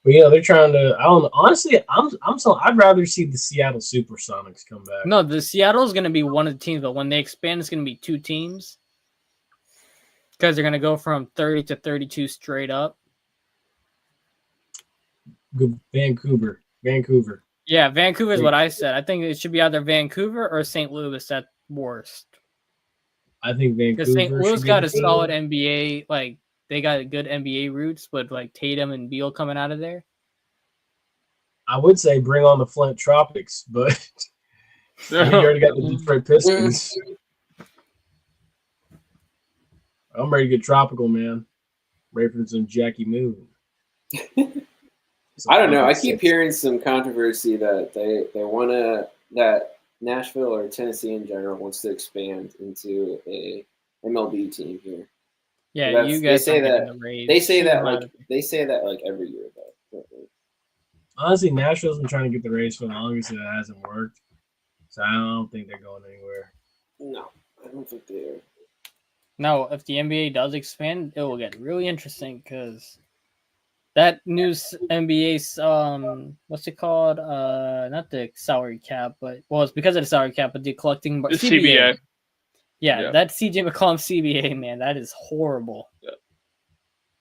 But yeah, they're trying to. I don't know. Honestly, I'd rather see the Seattle Supersonics come back.
No, the Seattle is going to be one of the teams, but when they expand, it's going to be 2 teams because they're going to go from 30 to 32 straight up.
Vancouver.
Yeah, Vancouver is what I said. I think it should be either Vancouver or St. Louis at worst.
I think Vancouver.
Because St. Louis
should be
got
the
a
team.
solid NBA, like they got good NBA roots with like Tatum and Beal coming out of there.
I would say bring on the Flint Tropics, but you already got the Detroit Pistons. I'm ready to get tropical, man. Ready for some Jackie Moon.
I don't know. I keep hearing some controversy that they want to that Nashville or Tennessee in general wants to expand into a MLB team here.
Yeah,
That's-
you guys
they say
aren't getting
that-
the Rays.
They say that
Come out
like every year though.
Honestly, Nashville's been trying to get the Rays for the longest, and it hasn't worked. So I don't think they're going anywhere.
No, I don't think they are.
Now, if the NBA does expand, it will get really interesting because that new NBA's what's it called? Not the salary cap, but well, it's because of the salary cap, but the collecting
The CBA.
Yeah,
Yeah.
that CJ McCollum CBA, man, that is horrible.
Yeah.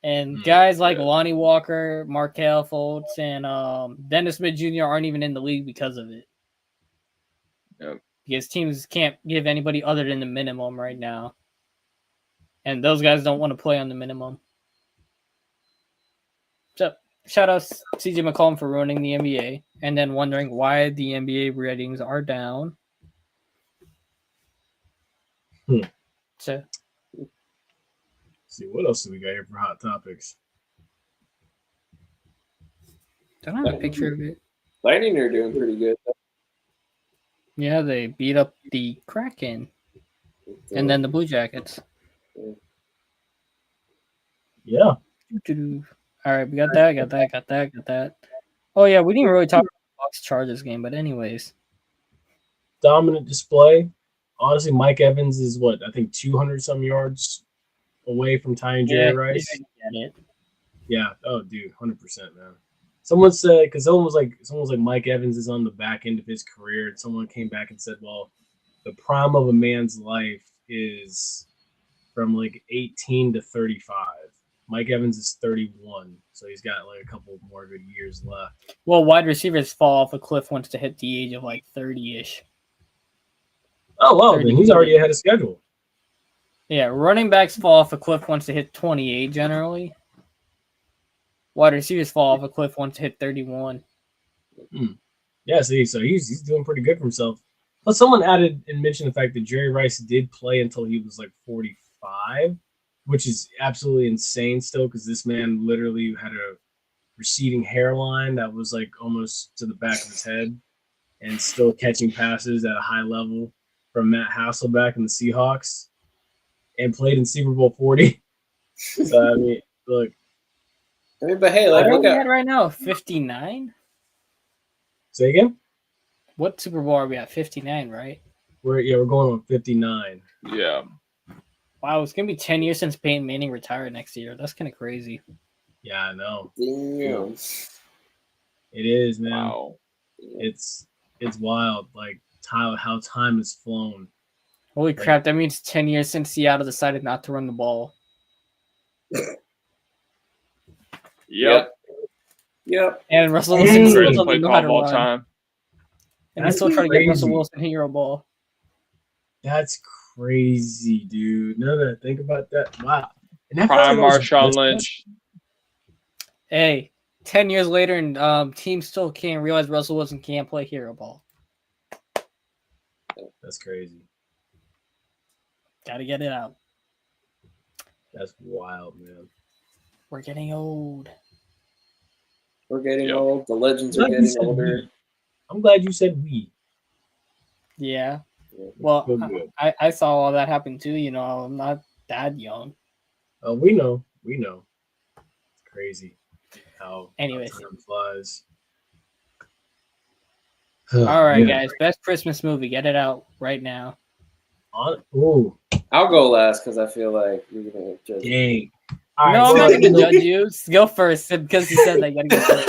And guys like
Yeah.
Lonnie Walker, Markel Fultz, and Dennis Smith Jr. aren't even in the league because of it.
Yep.
Because teams can't give anybody other than the minimum right now. And those guys don't want to play on the minimum. So, shout out CJ McCollum for ruining the NBA and then wondering why the NBA ratings are down. So,
Let's see, what else do we got here for hot topics?
don't I have a picture of it?
Lightning are doing pretty good.
Yeah, they beat up the Kraken and then the Blue Jackets.
Yeah.
All right, we got that. Oh yeah, we didn't really talk about the Bucks Chargers game, but anyways,
Dominant display. Honestly, Mike Evans is what? I think 200 some yards away from tying Jerry Rice.
Get it.
Yeah. Oh, dude, 100%, man. Someone said, because someone was like, Mike Evans is on the back end of his career, and someone came back and said, well, the prime of a man's life is from like 18 to 35. Mike Evans is 31, so he's got like a couple more good years left.
Well, wide receivers fall off a cliff once to hit the age of like 30-ish.
Oh, well,
30.
then he's already ahead of schedule.
Yeah, running backs fall off a cliff once they hit 28 generally. Wide receivers fall off a cliff once they hit 31.
Yeah, see, so he's doing pretty good for himself. But someone added and mentioned the fact that Jerry Rice did play until he was like 45, which is absolutely insane still, because this man literally had a receding hairline that was like almost to the back of his head and still catching passes at a high level from Matt Hasselbeck and the Seahawks and played in Super Bowl 40. So, I mean, look.
But hey, like,
What are
look
we
at
at right now? 59?
Say again?
What Super Bowl are we at? 59, right?
We're going on 59.
Yeah.
Wow, it's gonna be 10 years since Peyton Manning retired next year. That's kind of crazy.
Yeah, I know.
damn.
It is, man.
Wow.
It's wild, like how time has flown.
Holy crap! That means 10 years since Seattle decided not to run the ball.
Yep.
Yep.
And Russell Wilson still
Greatest
doesn't
play
know
call
how
of
to
all
run.
time.
And they still try to get Russell Wilson Hero Ball.
That's crazy, dude. Now that I think about that, wow. And that
Prime
probably was
Marshawn
just-
Lynch.
Hey, 10 years later, and teams still can't realize Russell Wilson can't play Hero Ball.
That's crazy.
Gotta get it out.
That's wild, man.
We're getting old.
We're getting
Yep.
old. The legends are
Glad you
getting
said
older.
we. I'm glad you said we.
Yeah.
Yeah.
Well,
Feel good.
I saw all that happen too. You know, I'm not that young.
We know. We know. It's crazy how
Anyways.
time flies.
All right,
Yeah.
guys. Best Christmas movie. Get it out right now.
Ooh,
I'll go last because I feel like you're gonna judge.
dang.
No, I'm not going to judge you. Go first because you said that you got to go first.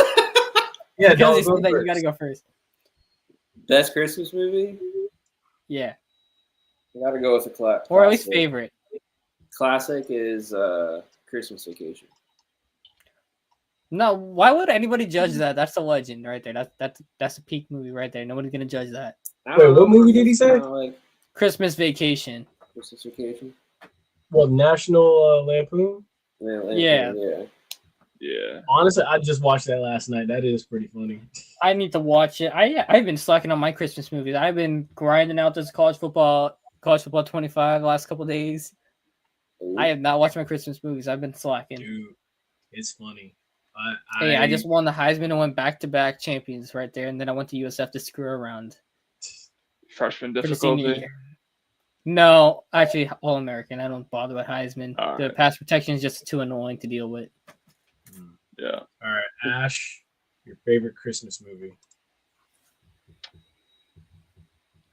Yeah,
Because
don't
you
go
said that you
first.
got to go first.
Best Christmas movie?
Yeah.
I gotta go with a classic.
Or at least favorite.
Classic is Christmas Vacation.
No, why would anybody judge that? That's a legend right there. That's a peak movie right there. Nobody's going to judge that.
Wait, what movie did he say?
Like
Christmas Vacation.
Christmas Vacation.
Well, National Lampoon.
Yeah.
Yeah.
Honestly, I just watched that last night. That is pretty funny.
I need to watch it. I've been slacking on my Christmas movies. I've been grinding out this college football 25 the last couple of days. I have not watched my Christmas movies. I've been slacking.
Dude, it's funny.
I just won the Heisman and went back-to-back champions right there, and then I went to USF to screw around.
Freshman
For the senior
difficulty.
year. No, actually, All-American. I don't bother with Heisman.
All
The
right.
pass protection is just too annoying to deal with.
Yeah.
All right, Ash, your favorite Christmas movie?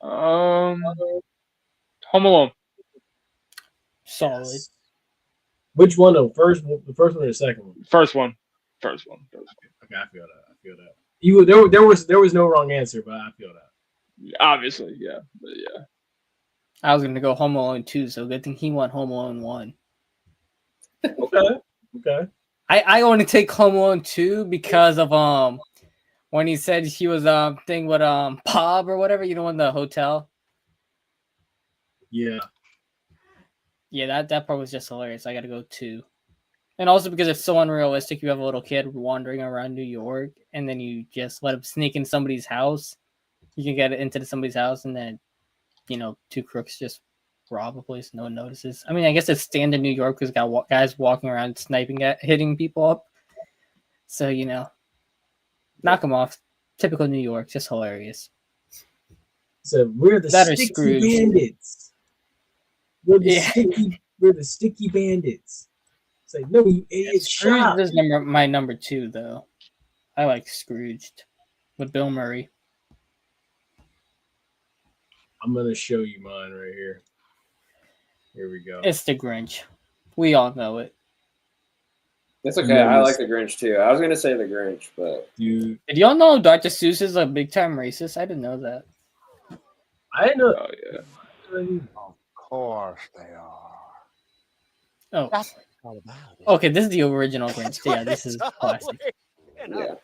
Home Alone.
Solid.
Yes. Which one though? The first one or the second one?
First one.
Okay, I feel that. You there was no wrong answer, but I feel that.
Obviously, yeah. But yeah.
I was going to go Home Alone 2, so good thing he went Home Alone 1.
Okay.
I only take Home Alone 2 because of when he said he was thing with Bob or whatever, you know, in the hotel.
Yeah.
Yeah, that part was just hilarious. I got to go 2. And also because it's so unrealistic, you have a little kid wandering around New York, and then you just let him sneak in somebody's house. You can get into somebody's house, and then, you know, 2 crooks just rob a place. No one notices. I mean, I guess it's standard New York because got guys walking around hitting people up. So, you know, knock them off. Typical New York, just hilarious.
So we're the
That or
sticky
Scrooge.
bandits. We're the
Yeah.
sticky bandits. It's like, no, you idiot, shut up.
Scrooge is my number 2, though. I like Scrooged with Bill Murray.
I'm gonna show you mine right here. Here we go.
It's the Grinch. We all know it.
It's okay. I like the Grinch too. I was gonna say the Grinch, but
Dude,
Did y'all know Dr. Seuss is a big time racist? I didn't know that.
I didn't know.
Oh yeah.
Of course they are.
Oh,
That's all about it.
okay. This is the original Grinch. Yeah, this is classic.
Yeah.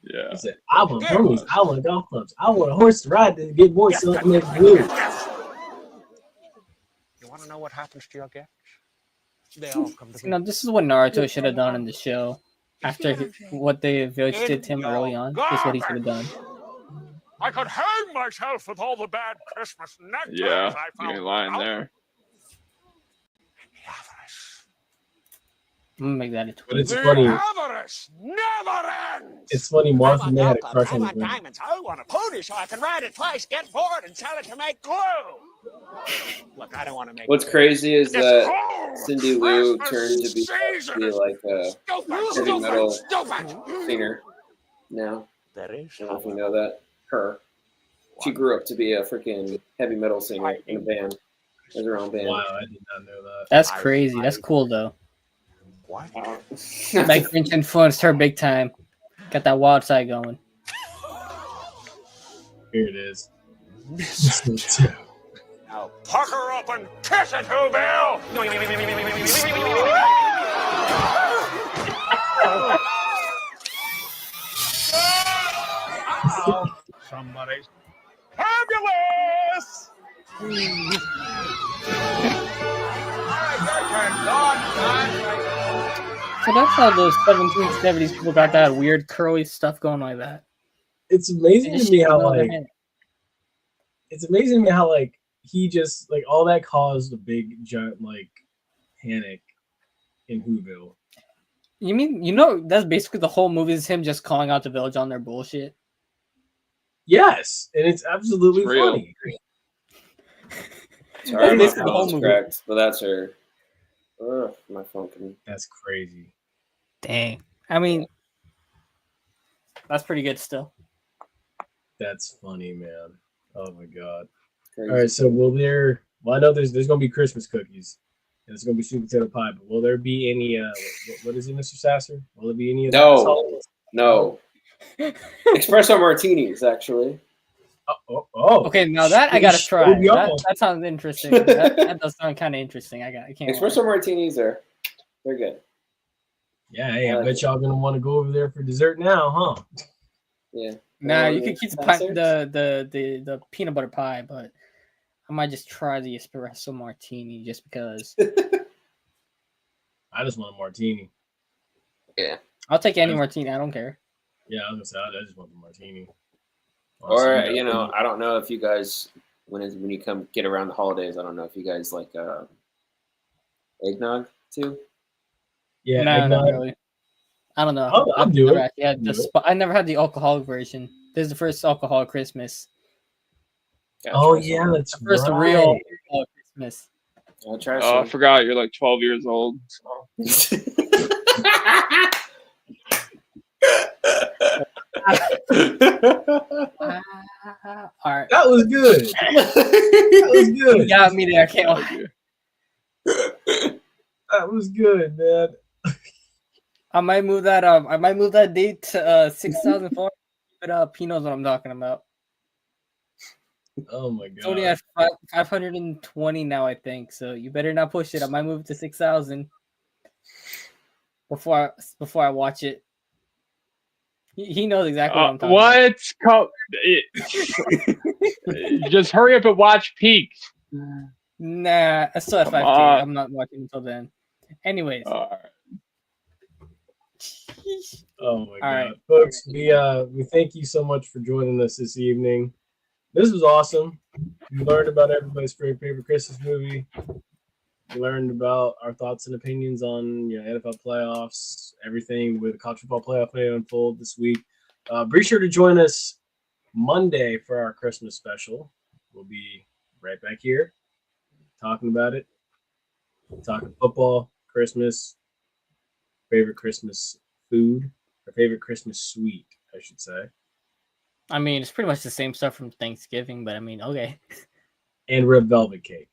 Yeah.
He said, I want ponies, I want golf clubs, I want a horse to ride to get more something that's blue.
You want to know what happens to your gifts? They all come to
You know, this is what Naruto should have done in the show. After what the village did to him early on, this is what he should have done.
I could hang myself with all the bad Christmas nectar
Yeah.
I
You
found.
ain't lying there.
I'm gonna make that a tweet.
But it's
The
funny.
avarice never ends.
It's funny. Martha
I
May had a
want
crush
gold, I
on the
want
Grinch.
diamonds. I want a pony so I can ride it twice, get bored, and sell it to make glue. Look, I don't want to make.
what's
glue.
crazy is
It's
that
cold.
Cindy Lou
Christmas
turned to be
season.
like a heavy metal
Stupid.
singer now.
There is.
I don't know if you know that. Her. She grew up to be a freaking heavy metal singer in a band. Has her own band.
Wow, I did not know that.
That's crazy. That's cool though.
What?
That Grinch influenced her big time. Got that wild side going.
Here it is.
Now pucker up and kiss it, Who Bill.
somebody. Fabulous!
So that's how those 1770s people got that weird curly stuff going like that.
It's
They
amazing
just
to me
shave
how
it over their
like
head.
it's amazing to me how like he just like all that caused a big giant like panic in Whoville.
You mean that's basically the whole movie is him just calling out the village on their bullshit?
Yes, and it's absolutely
It's real.
funny.
Sorry, my
That's the whole
phone's
movie.
cracked, but that's her. Ugh, my phone can.
That's crazy.
Dang. I mean, that's pretty good still.
That's funny, man. Oh my god.
Crazy.
All right, so will there? Well, I know there's gonna be Christmas cookies, and it's gonna be sweet potato pie. But will there be any? What is it, Mr. Sasser? Will there be any of that?
No. No. Espresso martinis, actually.
Oh.
Okay, now that I gotta try.
Oh, yeah.
That sounds interesting. that does sound kind of interesting. I can't.
Espresso
lie.
martinis they're good.
Yeah, hey, I
like
bet
it.
y'all gonna want to go over there for dessert now, huh?
Yeah.
Nah, you
Um,
could keep
Sasser?
the peanut butter pie, but I might just try the espresso martini just because.
I just want a martini.
Yeah.
I'll take any martini. I don't care.
Yeah, I was gonna say I just want the martini.
Or
Honestly,
you know, I don't know if you guys when you come get around the holidays, I don't know if you guys like eggnog too.
yeah,
No,
eggnog.
not really. I don't know.
I'll do
never
it.
actually had
I'll do it.
I never had the alcoholic version. This is the first alcoholic Christmas.
Gotta
Oh
try
yeah,
some.
that's
The first
right.
real alcoholic Christmas.
I'll try
Oh, I
some.
forgot you're like 12 years old. So.
All right.
That was good. That was
You
good.
got me there. I can't lie.
That was good, man.
I might move that date to 6,004. But he knows what I'm talking about.
Oh my
It's only
god.
at 520 now, I think. So you better not push it. I might move it to 6,000 before I watch it. He knows exactly what I'm talking about.
Just hurry up and watch Peak.
Nah, I still have 5K.
on.
I'm not watching until then. Anyways.
Oh my god,
right.
folks! We thank you so much for joining us this evening. This was awesome. We learned about everybody's favorite Christmas movie. We learned about our thoughts and opinions on NFL playoffs, everything with the college football playoff may unfold this week. Be sure to join us Monday for our Christmas special. We'll be right back here talking about it, talking football, Christmas, favorite Christmas food, or favorite Christmas sweet, I should say.
I mean, it's pretty much the same stuff from Thanksgiving, but I mean, okay.
And red velvet cake.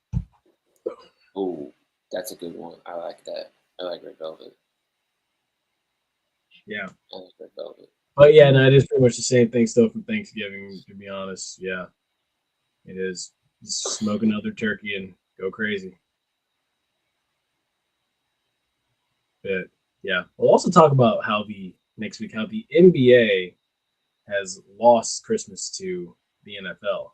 Ooh, that's a good one. I like that. I like red velvet.
Yeah.
I like red velvet.
But yeah, no, it is pretty much the same thing still from Thanksgiving, to be honest. Yeah. It is. Just smoke another turkey and go crazy. But yeah. We'll also talk about how the NBA has lost Christmas to the NFL.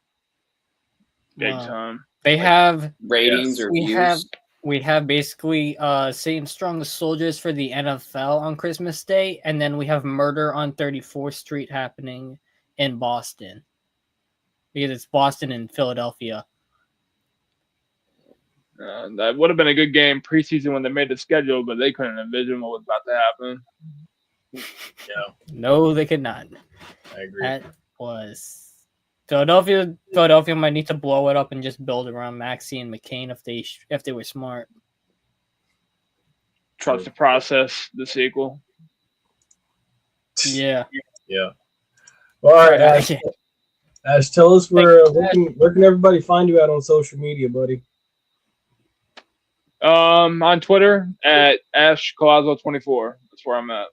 Big
Wow.
time.
They have
Ratings or views.
we have basically Satan Strongest Soldiers for the NFL on Christmas Day, and then we have Murder on 34th Street happening in Boston. Because it's Boston and Philadelphia.
That would have been a good game preseason when they made the schedule, but they couldn't envision what was about to happen.
Yeah.
No, they could not.
I agree.
That was Philadelphia. Philadelphia might need to blow it up and just build around Maxey and McCain if they were smart.
Trust the process, the sequel.
Yeah.
Yeah. All right, Ash, tell us where can everybody find you at on social media, buddy?
On Twitter at AshColazzo24. That's where I'm at.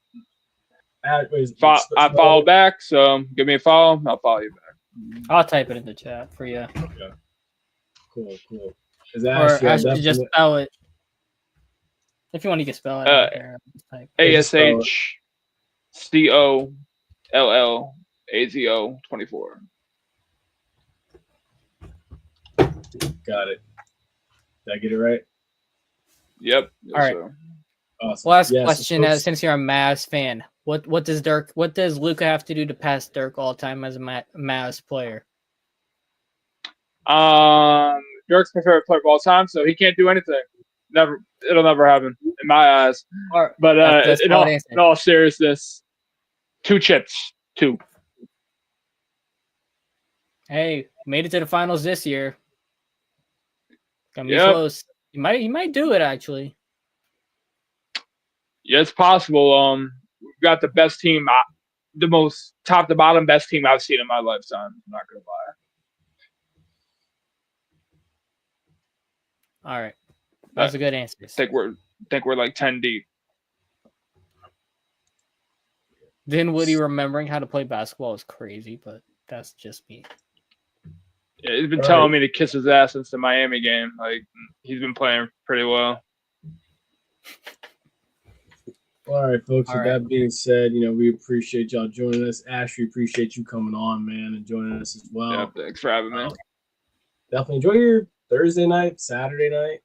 I follow back, so give me a follow. I'll follow you back.
I'll type it in the chat for you.
Okay. Cool.
Or Ash could just spell it. If you want, you can spell it. I don't care.
ASHCOLLAZO 24.
Got it. Did I get it right?
Yep.
All right.
So.
Awesome.
Last
Yes,
question.
folks.
Since you're a Mavs fan, what does Luka have to do to pass Dirk all time as a Mavs player?
Dirk's my favorite player of all time, so he can't do anything. It'll never happen in my eyes. But
that's
in
valid answer.
all seriousness, 2 chips, 2.
Hey, made it to the finals this year. Gonna be
Yep.
close. He might do it actually.
Yeah, it's possible. We've got the best team, the most top to bottom best team I've seen in my lifetime. I'm not gonna lie.
All right, that's a good answer.
Think we're like 10 deep.
Dinwiddie remembering how to play basketball is crazy, but that's just me.
Yeah, he's been
All
telling
right.
me to kiss his ass since the Miami game. Like he's been playing pretty well.
All right, folks.
All
With that being said, we appreciate y'all joining us. Ash, we appreciate you coming on, man, and joining us as well.
Yeah, thanks for having me.
Definitely enjoy your Thursday night, Saturday night,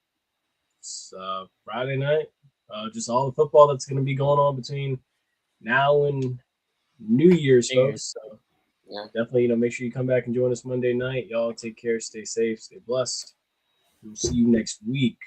Friday night. Just all the football that's going to be going on between now and New Year's, folks. So
Yeah.
definitely, make sure you come back and join us Monday night. Y'all take care, stay safe, stay blessed. We'll see you next week.